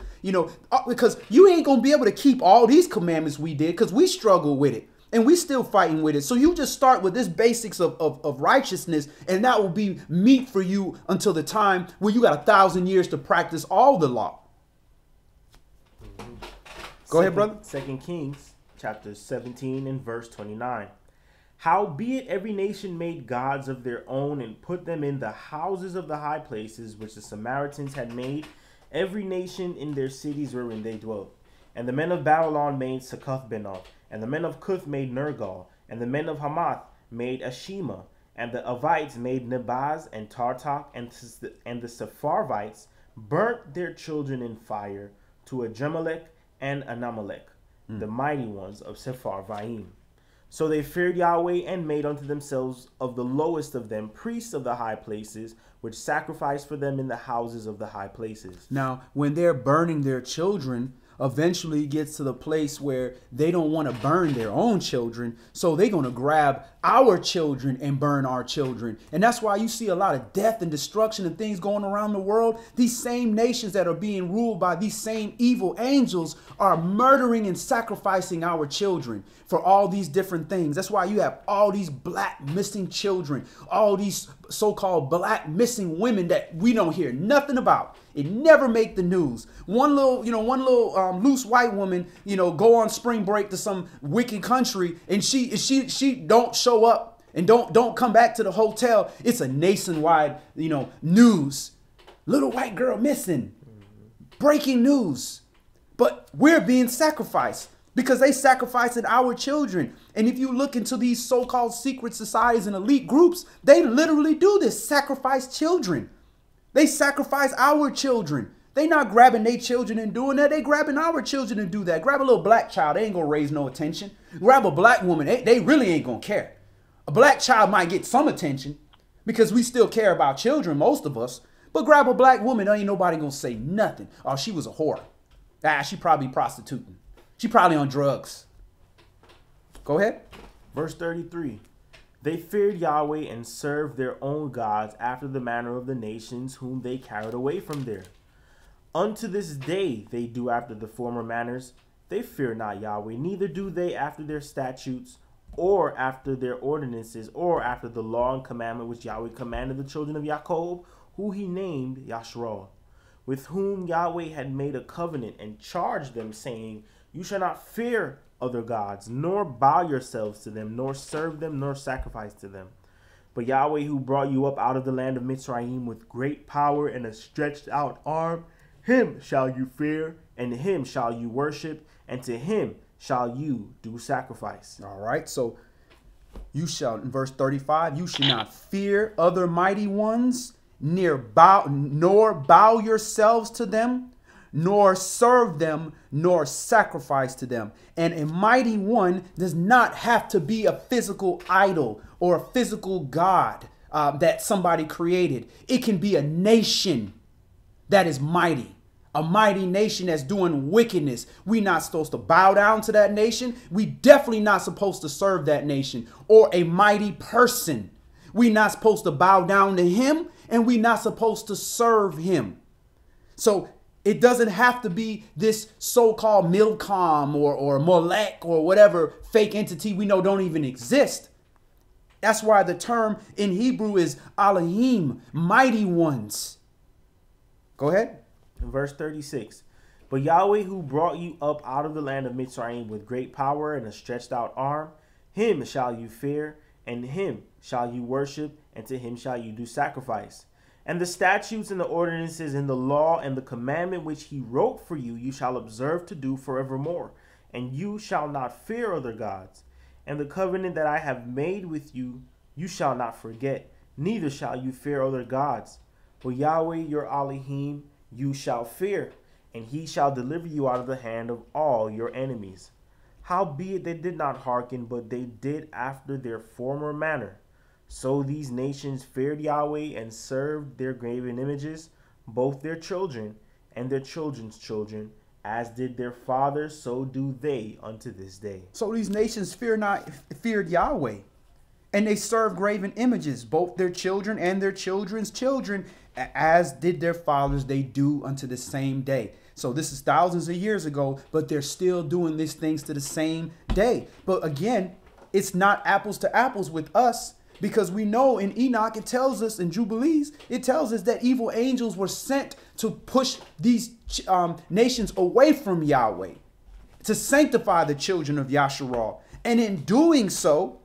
because you ain't going to be able to keep all these commandments we did because we struggle with it. And we still fighting with it. So you just start with this basics of righteousness, and that will be meat for you until the time where you got 1,000 years to practice all the law. Go ahead, brother. 2 Kings chapter 17 and verse 29. Howbeit every nation made gods of their own and put them in the houses of the high places which the Samaritans had made, every nation in their cities wherein they dwelt. And the men of Babylon made Succoth-Benoth, and the men of Cuth made Nergal, and the men of Hamath made Ashima, and the Avites made Nebaz and Tartak, and the Sepharvites burnt their children in fire to Adremelech and Anamelech, the mighty ones of Sepharvaim. So they feared Yahweh and made unto themselves of the lowest of them priests of the high places, which sacrificed for them in the houses of the high places. Now, when they're burning their children, eventually it gets to the place where they don't want to burn their own children. So they're going to grab our children and burn our children. And that's why you see a lot of death and destruction and things going around the world. These same nations that are being ruled by these same evil angels are murdering and sacrificing our children for all these different things. That's why you have all these black missing children, all these so-called black missing women that we don't hear nothing about. It never make the news. One little loose white woman, go on spring break to some wicked country, and she don't show up and don't come back to the hotel. It's a nationwide, news. Little white girl missing. Breaking news. But we're being sacrificed because they sacrificing our children. And if you look into these so-called secret societies and elite groups, they literally do this, sacrifice children. They sacrifice our children. They not grabbing their children and doing that. They grabbing our children and do that. Grab a little black child. They ain't going to raise no attention. Grab a black woman. They really ain't going to care. A black child might get some attention because we still care about children, most of us. But grab a black woman, ain't nobody going to say nothing. Oh, she was a whore. She probably prostituting. She probably on drugs. Go ahead. Verse 33. They feared Yahweh and served their own gods after the manner of the nations whom they carried away from there. Unto this day they do after the former manners. They fear not Yahweh, neither do they after their statutes, or after their ordinances, or after the law and commandment which Yahweh commanded the children of Jacob, who he named Yashral, with whom Yahweh had made a covenant and charged them, saying, You shall not fear other gods, nor bow yourselves to them, nor serve them, nor sacrifice to them. But Yahweh, who brought you up out of the land of Mitzrayim with great power and a stretched out arm, him shall you fear, and him shall you worship, and to him shall you do sacrifice. All right, so you shall, in verse 35, you shall not fear other mighty ones, nor bow yourselves to them, nor serve them, nor sacrifice to them. And a mighty one does not have to be a physical idol or a physical god that somebody created. It can be a nation that is mighty. A mighty nation that's doing wickedness. We're not supposed to bow down to that nation. We definitely not supposed to serve that nation or a mighty person. We're not supposed to bow down to him, and we're not supposed to serve him. So it doesn't have to be this so-called Milcom or Molech or whatever fake entity we know don't even exist. That's why the term in Hebrew is Elohim, mighty ones. Go ahead. In verse 36, But Yahweh, who brought you up out of the land of Mitzrayim with great power and a stretched out arm, him shall you fear, and him shall you worship, and to him shall you do sacrifice. And the statutes and the ordinances and the law and the commandment which he wrote for you, you shall observe to do forevermore. And you shall not fear other gods. And the covenant that I have made with you, you shall not forget, neither shall you fear other gods. But Yahweh your Elohim you shall fear, and he shall deliver you out of the hand of all your enemies. Howbeit they did not hearken, but they did after their former manner. So these nations feared Yahweh and served their graven images, both their children and their children's children, as did their fathers, so do they unto this day. So these nations feared Yahweh, and they served graven images, both their children and their children's children, as did their fathers, they do unto the same day. So this is thousands of years ago, but they're still doing these things to the same day. But again, it's not apples to apples with us, because we know in Enoch, it tells us, in Jubilees, it tells us that evil angels were sent to push these nations away from Yahweh, to sanctify the children of Yasharal. And in doing so,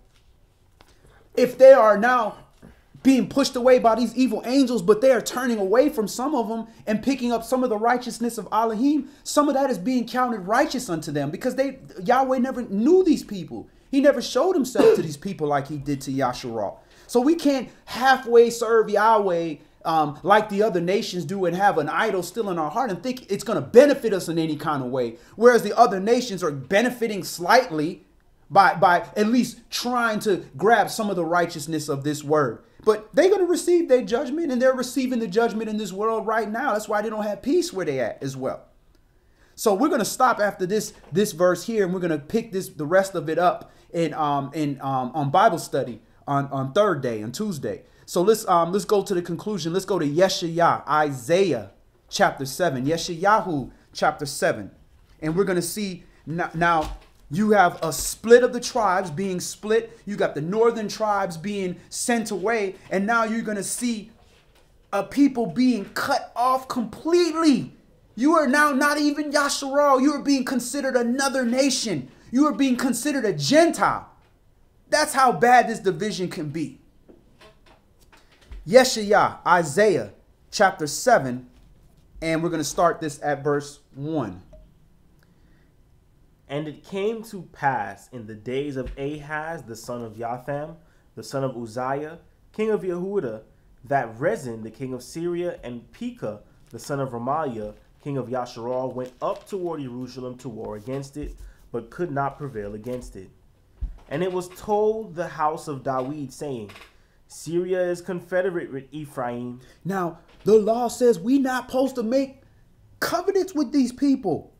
if they are now being pushed away by these evil angels, but they are turning away from some of them and picking up some of the righteousness of Elohim, some of that is being counted righteous unto them, because Yahweh never knew these people. He never showed himself to these people like he did to Yasharal. So we can't halfway serve Yahweh like the other nations do and have an idol still in our heart and think it's going to benefit us in any kind of way. Whereas the other nations are benefiting slightly by at least trying to grab some of the righteousness of this word. But they're going to receive their judgment, and they're receiving the judgment in this world right now. That's why they don't have peace where they at as well. So we're going to stop after this verse here, and we're going to pick the rest of it up on Bible study on third day, on Tuesday. So let's go to the conclusion. Let's go to Yeshayahu, Isaiah chapter 7, Yeshayahu chapter 7. And we're going to see now you have a split of the tribes being split. You got the northern tribes being sent away. And now you're going to see a people being cut off completely. You are now not even Yasharal. You are being considered another nation. You are being considered a Gentile. That's how bad this division can be. Yeshayahu, Isaiah chapter 7. And we're going to start this at verse 1. And it came to pass in the days of Ahaz, the son of Jotham, the son of Uzziah, king of Yehuda, that Rezin, the king of Syria, and Pekah, the son of Remaliah, king of Yasharal, went up toward Jerusalem to war against it, but could not prevail against it. And it was told the house of David, saying, Syria is confederate with Ephraim. Now, the law says we're not supposed to make covenants with these people.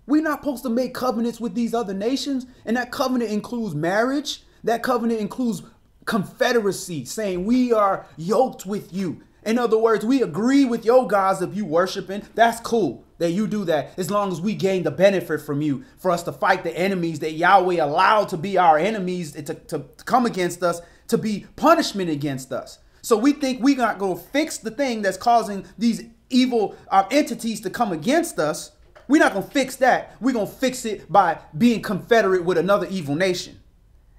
We're not supposed to make covenants with these other nations. And that covenant includes marriage. That covenant includes confederacy, saying we are yoked with you. In other words, we agree with your gods if you worshiping. That's cool that you do that, as long as we gain the benefit from you, for us to fight the enemies that Yahweh allowed to be our enemies, to come against us, to be punishment against us. So we think we're not going to fix the thing that's causing these evil entities to come against us. We're not going to fix that. We're going to fix it by being confederate with another evil nation.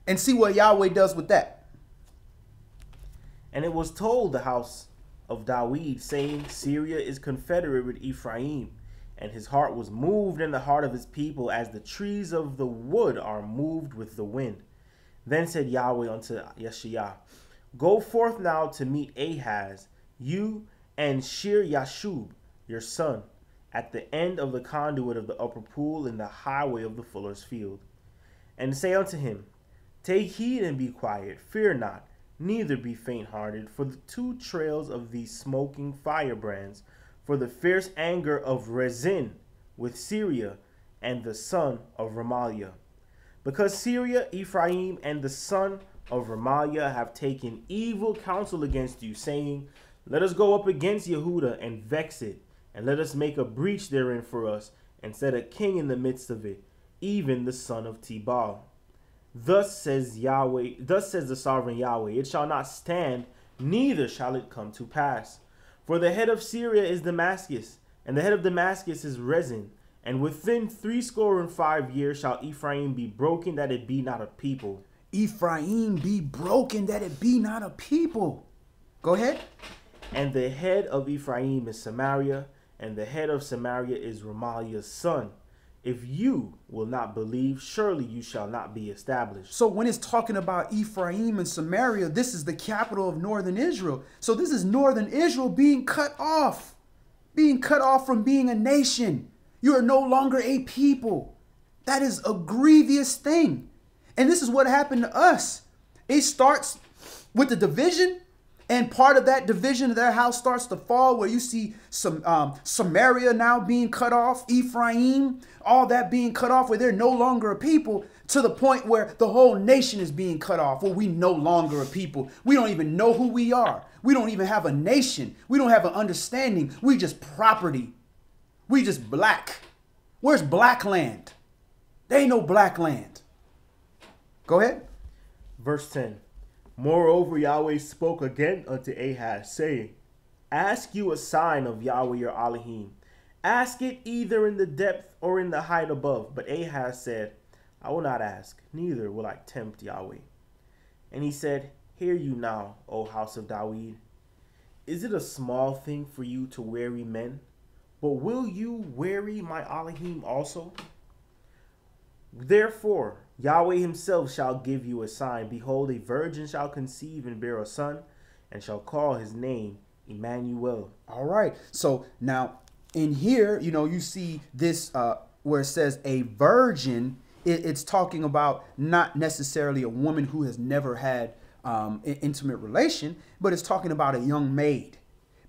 And see what Yahweh does with that. And it was told the house of David, saying, Syria is confederate with Ephraim. And his heart was moved in the heart of his people, as the trees of the wood are moved with the wind. Then said Yahweh unto Yeshayahu, Go forth now to meet Ahaz, you and Shir Yashub, your son, at the end of the conduit of the upper pool in the highway of the fuller's field. And say unto him, Take heed and be quiet, fear not, neither be faint-hearted, for the 2 trails of these smoking firebrands, for the fierce anger of Rezin with Syria and the son of Remaliah. Because Syria, Ephraim, and the son of Remaliah have taken evil counsel against you, saying, Let us go up against Yehuda and vex it, and let us make a breach therein for us, and set a king in the midst of it, even the son of Tibal. Thus says Yahweh, thus says the sovereign Yahweh, It shall not stand, neither shall it come to pass. For the head of Syria is Damascus, and the head of Damascus is Rezin, And within 65 years shall Ephraim be broken, that it be not a people. Ephraim be broken, that it be not a people. Go ahead. And the head of Ephraim is Samaria, and the head of Samaria is Remaliah's son. If you will not believe, surely you shall not be established. So when it's talking about Ephraim and Samaria, this is the capital of northern Israel. So this is northern Israel being cut off from being a nation. You are no longer a people. That is a grievous thing. And this is what happened to us. It starts with the division. And part of that division of their house starts to fall, where you see some Samaria now being cut off, Ephraim, all that being cut off, where they're no longer a people, to the point where the whole nation is being cut off. Well, we no longer a people. We don't even know who we are. We don't even have a nation. We don't have an understanding. We just property. We just black. Where's black land? There ain't no black land. Go ahead. Verse 10. Moreover, Yahweh spoke again unto Ahaz, saying, Ask you a sign of Yahweh your Elohim. Ask it either in the depth or in the height above. But Ahaz said, I will not ask, neither will I tempt Yahweh. And he said, Hear you now, O house of Dawid. Is it a small thing for you to weary men? But will you weary my Elohim also? Therefore, Yahweh himself shall give you a sign. Behold, a virgin shall conceive and bear a son, and shall call his name Emmanuel. All right. So now in here, you see this where it says a virgin. It's talking about not necessarily a woman who has never had an intimate relation, but it's talking about a young maid.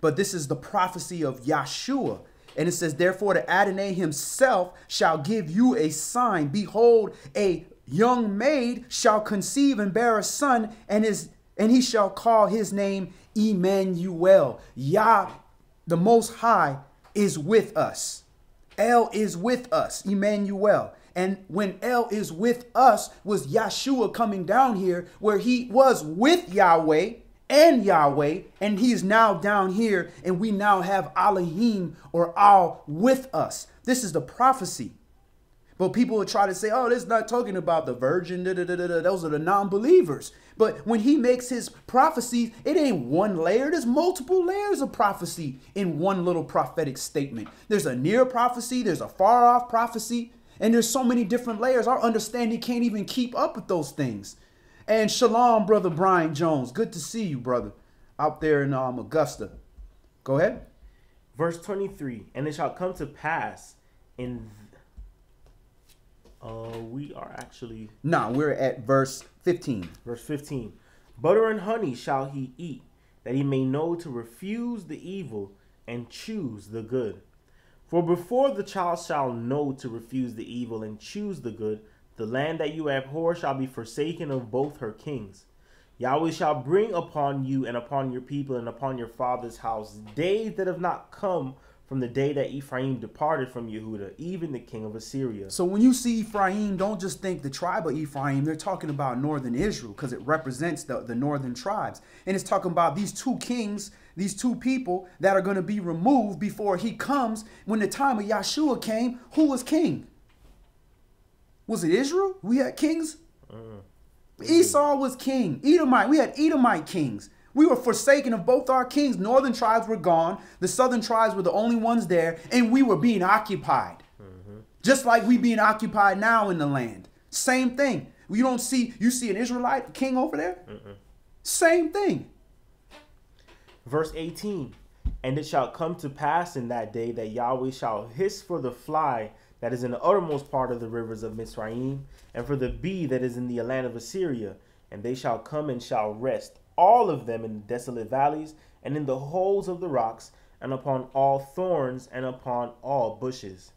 But this is the prophecy of Yahshua. And it says, therefore, the Adonai himself shall give you a sign. Behold, a young maid shall conceive and bear a son, and he shall call his name Emmanuel. Yah, the Most High, is with us. El is with us, Emmanuel. And when El is with us was Yahshua coming down here, where he was with Yahweh, and he is now down here, and we now have Elohim or Al with us. This is the prophecy. But people would try to say, oh, this is not talking about the virgin. Those are the non-believers. But when he makes his prophecies, it ain't one layer. There's multiple layers of prophecy in one little prophetic statement. There's a near prophecy. There's a far off prophecy. And there's so many different layers. Our understanding can't even keep up with those things. And shalom, Brother Brian Jones. Good to see you, brother, out there in Augusta. Go ahead. Verse 23. And it shall come to pass in... we are actually... No, we're at verse 15. Verse 15. Butter and honey shall he eat, that he may know to refuse the evil and choose the good. For before the child shall know to refuse the evil and choose the good, the land that you abhor shall be forsaken of both her kings. Yahweh shall bring upon you and upon your people and upon your father's house days that have not come from the day that Ephraim departed from Yehuda, even the king of Assyria. So when you see Ephraim, don't just think the tribe of Ephraim. They're talking about northern Israel, because it represents the northern tribes. And it's talking about these two kings, these two people that are going to be removed before he comes. When the time of Yahshua came, who was king? Was it Israel? We had kings. Esau was king. Edomite. We had Edomite kings. We were forsaken of both our kings. Northern tribes were gone. The southern tribes were the only ones there. And we were being occupied. Just like we being occupied now in the land. Same thing. You see an Israelite king over there? Same thing. Verse 18. And it shall come to pass in that day that Yahweh shall hiss for the fly that is in the uttermost part of the rivers of Mizraim, and for the bee that is in the land of Assyria. And they shall come and shall rest, all of them in the desolate valleys, and in the holes of the rocks, and upon all thorns, and upon all bushes.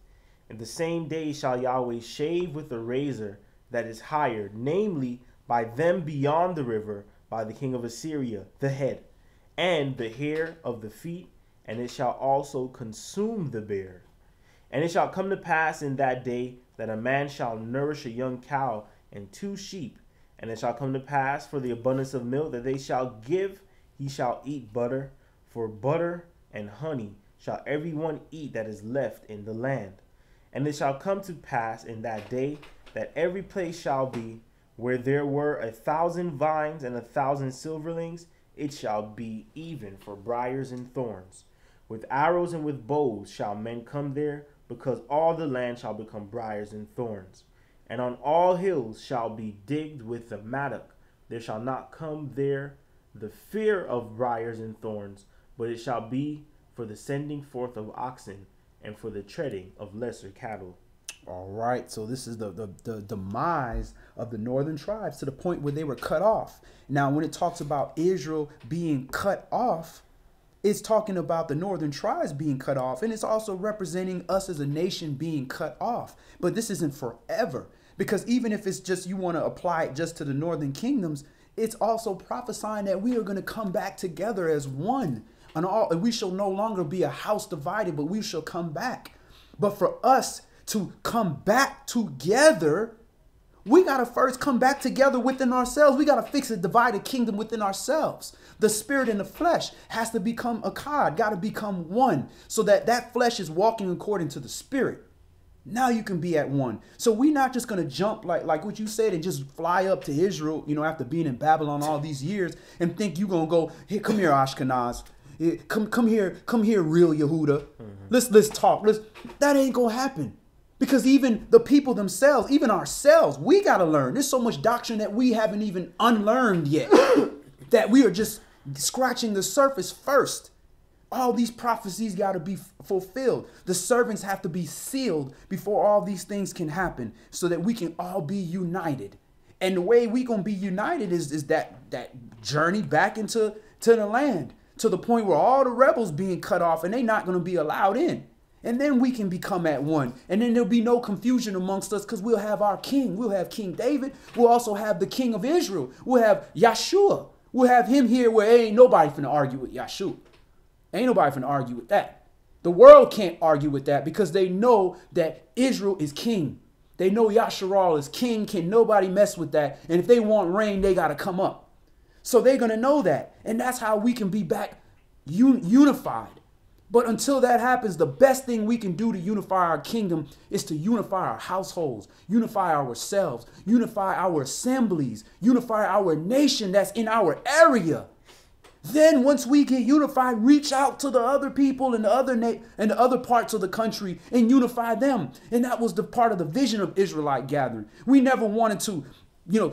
In the same day shall Yahweh shave with a razor that is hired, namely by them beyond the river, by the king of Assyria, the head, and the hair of the feet, and it shall also consume the beard. And it shall come to pass in that day that a man shall nourish a young cow and 2 sheep. And it shall come to pass for the abundance of milk that they shall give, he shall eat butter. For butter and honey shall every one eat that is left in the land. And it shall come to pass in that day that every place shall be where there were 1,000 vines and 1,000 silverlings, it shall be even for briars and thorns. With arrows and with bows shall men come there, because all the land shall become briars and thorns. And on all hills shall be digged with the mattock. There shall not come there the fear of briars and thorns, but it shall be for the sending forth of oxen and for the treading of lesser cattle. All right, so this is the demise of the northern tribes to the point where they were cut off. Now, when it talks about Israel being cut off, it's talking about the northern tribes being cut off, and it's also representing us as a nation being cut off. But this isn't forever, because even if it's just you want to apply it just to the northern kingdoms, it's also prophesying that we are going to come back together as one. And we shall no longer be a house divided, but we shall come back. But for us to come back together, we got to first come back together within ourselves. We got to fix a divided kingdom within ourselves. The spirit and the flesh has to become got to become one, so that that flesh is walking according to the spirit. Now you can be at one. So we're not just going to jump like what you said and just fly up to Israel, after being in Babylon all these years and think you're going to go, here, come here, Ashkenaz. Come here, real Yehuda. Let's talk. That ain't gonna happen, because even the people themselves, even ourselves, we gotta learn. There's so much doctrine that we haven't even unlearned yet, that we are just scratching the surface first. All these prophecies got to be fulfilled. The servants have to be sealed before all these things can happen, so that we can all be united. And the way we gonna be united is that journey back into the land, to the point where all the rebels being cut off and they not going to be allowed in. And then we can become at one. And then there'll be no confusion amongst us, because we'll have our king. We'll have King David. We'll also have the king of Israel. We'll have Yeshua. We'll have him here where ain't nobody finna argue with Yeshua. Ain't nobody finna argue with that. The world can't argue with that, because they know that Israel is king. They know Yasharal is king. Can nobody mess with that. And if they want rain, they got to come up. So they're going to know that. And that's how we can be back unified. But until that happens, the best thing we can do to unify our kingdom is to unify our households, unify ourselves, unify our assemblies, unify our nation that's in our area. Then once we get unified, reach out to the other people in the other parts of the country and unify them. And that was the part of the vision of Israelite gathering. We never wanted to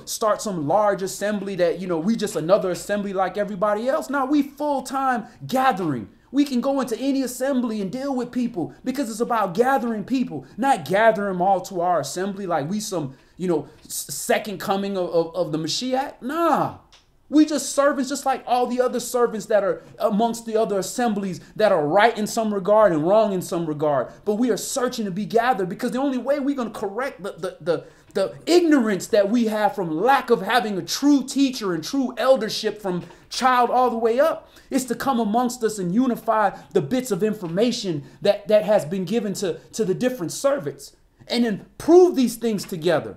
start some large assembly that, we just another assembly like everybody else. Now we full-time gathering. We can go into any assembly and deal with people, because it's about gathering people, not gathering them all to our assembly like we some, second coming of the Mashiach. Nah, we just servants, just like all the other servants that are amongst the other assemblies that are right in some regard and wrong in some regard. But we are searching to be gathered, because the only way we're going to correct the ignorance that we have from lack of having a true teacher and true eldership from child all the way up is to come amongst us and unify the bits of information that has been given to the different servants, and then prove these things together.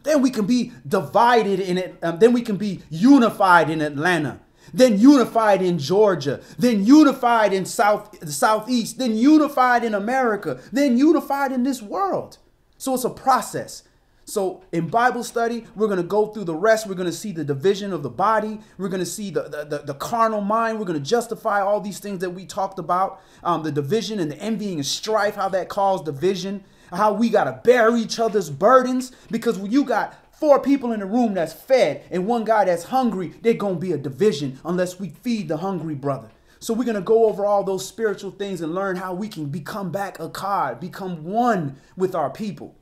Then we can be divided in it. Then we can be unified in Atlanta, then unified in Georgia, then unified in the Southeast, then unified in America, then unified in this world. So it's a process. So in Bible study, we're going to go through the rest. We're going to see the division of the body. We're going to see the carnal mind. We're going to justify all these things that we talked about. The division and the envying and strife, how that caused division, how we got to bear each other's burdens. Because when you got 4 people in the room that's fed and one guy that's hungry, there's going to be a division unless we feed the hungry brother. So we're going to go over all those spiritual things and learn how we can become back akkad, become one with our people.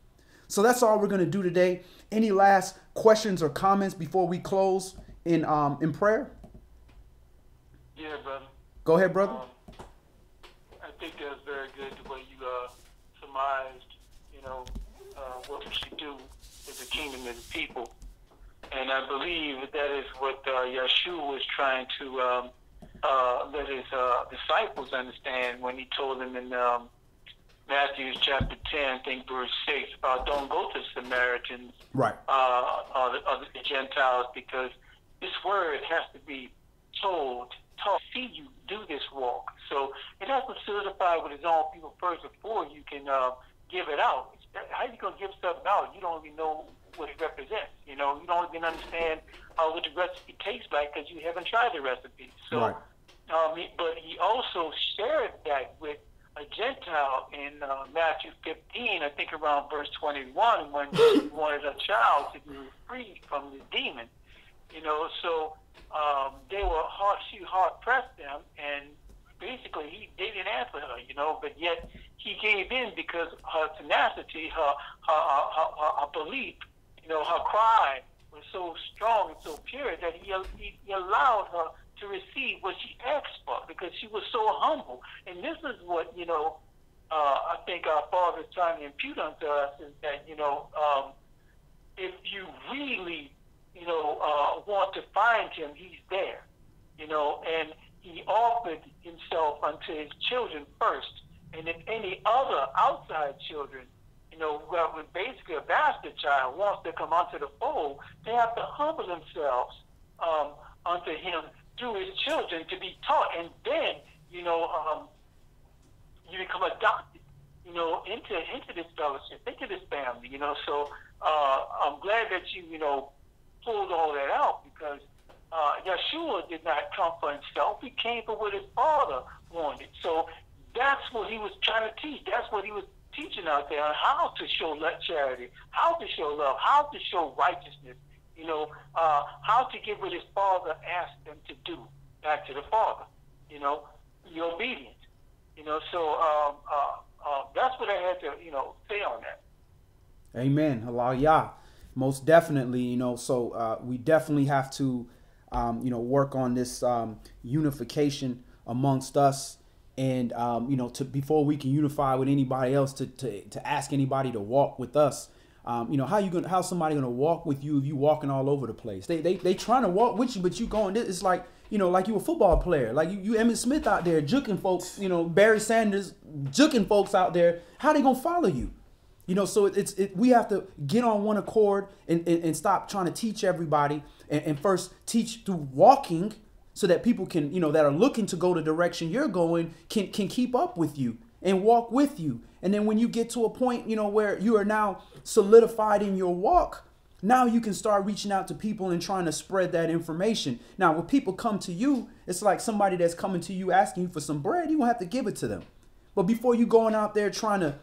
So that's all we're going to do today. Any last questions or comments before we close in prayer? Yeah, brother. Go ahead, brother. I think that was very good the way you surmised, what we should do as a kingdom and a people. And I believe that is what Yeshua was trying to let his disciples understand when he told them in Matthew chapter 10, I think verse 6, about don't go to Samaritans, right, or the Gentiles, because this word has to be told, see you do this walk. So it has to solidify with his own people first before you can give it out. How you going to give something out? You don't even know what it represents. You know, you don't even understand what the recipe tastes like because you haven't tried the recipe. So, Right. But he also shared that with a Gentile in Matthew 15, I think around verse 21, when she wanted a child to be freed from the demon. You know, so she hard pressed them, and basically they didn't answer her, you know, but yet he gave in because her tenacity, her belief, you know, her cry was so strong and so pure that he allowed her to receive what she asked for because she was so humble. And this is what, you know, I think our Father is trying to impute unto us is that, you know, if you really, you know, want to find him, he's there, you know, and he offered himself unto his children first. And if any other outside children, you know, when basically a bastard child wants to come onto the fold, they have to humble themselves unto him through his children to be taught. And then, you know, you become adopted, you know, into this fellowship, into this family, you know. So I'm glad that you know, pulled all that out because Yeshua did not come for himself. He came for what his Father wanted. So that's what he was trying to teach. That's what he was teaching out there on how to show charity, how to show love, how to show righteousness, you know, how to give what his Father asked them to do back to the Father, you know, be obedient, you know. So that's what I had to, you know, say on that. Amen. Hallelujah. Most definitely, you know, so we definitely have to, you know, work on this unification amongst us. And, you know, before we can unify with anybody else, to ask anybody to walk with us. You know, how's somebody going to walk with you if you walking all over the place? They trying to walk with you, but you going, it's like, you know, like you a football player, like you Emmitt Smith out there juking folks, you know, Barry Sanders juking folks out there. How they going to follow you? You know, so we have to get on one accord and stop trying to teach everybody and first teach through walking so that people can, you know, that are looking to go the direction you're going can keep up with you and walk with you. And then when you get to a point, you know, where you are now solidified in your walk, now you can start reaching out to people and trying to spread that information. Now, when people come to you, it's like somebody that's coming to you asking you for some bread, you won't have to give it to them. But before you going out there trying to,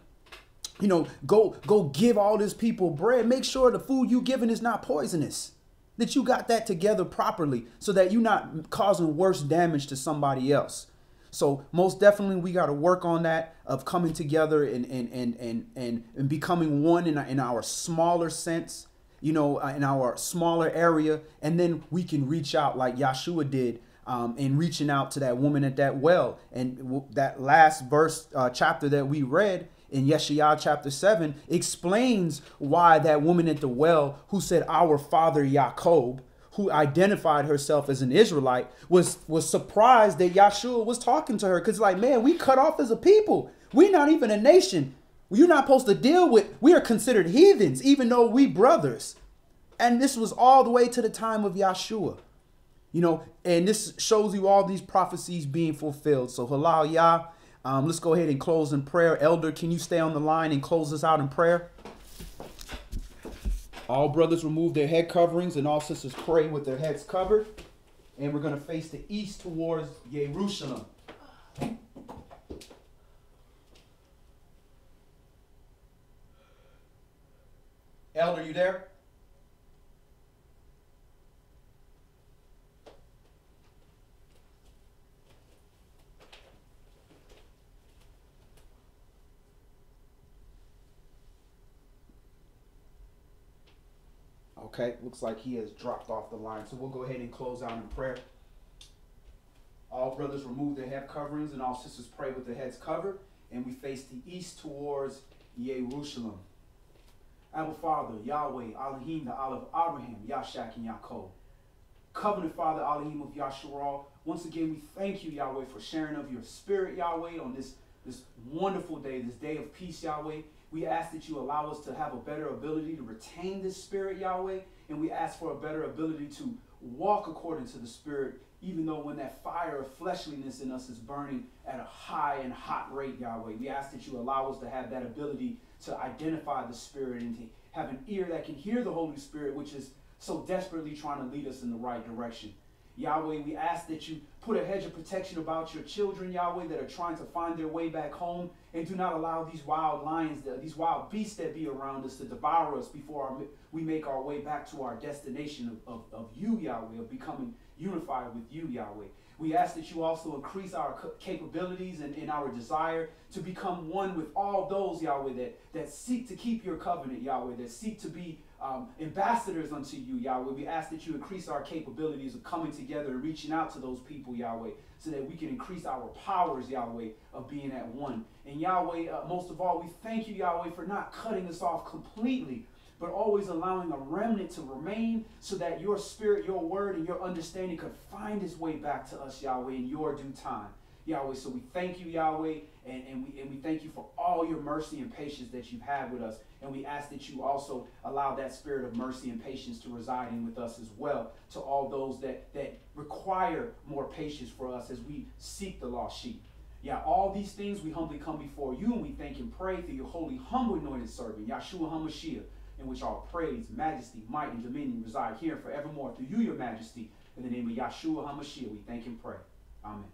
you know, go give all these people bread, make sure the food you giving is not poisonous, that you got that together properly so that you're not causing worse damage to somebody else. So most definitely we got to work on that of coming together and becoming one in our smaller sense, you know, in our smaller area. And then we can reach out like Yeshua did in reaching out to that woman at that well. And that last verse chapter that we read in Yeshaya chapter 7 explains why that woman at the well who said, "Our father Yaakov," who identified herself as an Israelite, was surprised that Yeshua was talking to her. Because like, man, we cut off as a people. We're not even a nation. You're not supposed to deal with, we are considered heathens, even though we brothers. And this was all the way to the time of Yeshua. You know, and this shows you all these prophecies being fulfilled. So halal Yah. Let's go ahead and close in prayer. Elder, can you stay on the line and close us out in prayer? All brothers remove their head coverings and all sisters pray with their heads covered. And we're going to face the east towards Jerusalem. Elder, you there? Okay, looks like he has dropped off the line. So we'll go ahead and close out in prayer. All brothers remove their head coverings and all sisters pray with their heads covered. And we face the east towards Jerusalem. Our Father, Yahweh, Elohim, the Allah of Abraham, Yashak, and Yaakov. Covenant Father, Elohim of Yasharal. Once again, we thank you, Yahweh, for sharing of your spirit, Yahweh, on this wonderful day, this day of peace, Yahweh. We ask that you allow us to have a better ability to retain this spirit, Yahweh. And we ask for a better ability to walk according to the spirit even though when that fire of fleshliness in us is burning at a high and hot rate, Yahweh. We ask that you allow us to have that ability to identify the Spirit and to have an ear that can hear the Holy Spirit, which is so desperately trying to lead us in the right direction. Yahweh, we ask that you put a hedge of protection about your children, Yahweh, that are trying to find their way back home, and do not allow these wild lions, these wild beasts that be around us to devour us before we make our way back to our destination of you, Yahweh, of becoming unified with you, Yahweh. We ask that you also increase our capabilities and our desire to become one with all those, Yahweh, that seek to keep your covenant, Yahweh, that seek to be ambassadors unto you, Yahweh. We ask that you increase our capabilities of coming together and reaching out to those people, Yahweh, so that we can increase our powers, Yahweh, of being at one. And Yahweh, most of all, we thank you, Yahweh, for not cutting us off completely, but always allowing a remnant to remain so that your spirit, your word, and your understanding could find its way back to us, Yahweh, in your due time. Yahweh, so we thank you, Yahweh, and we thank you for all your mercy and patience that you've had with us. And we ask that you also allow that spirit of mercy and patience to reside in with us as well, to all those that require more patience for us as we seek the lost sheep. Yeah, all these things we humbly come before you, and we thank and pray through your holy, humble, anointed servant, Yahshua HaMashiach, in which all praise, majesty, might, and dominion reside here forevermore through you, your majesty. In the name of Yahshua HaMashiach, we thank and pray. Amen.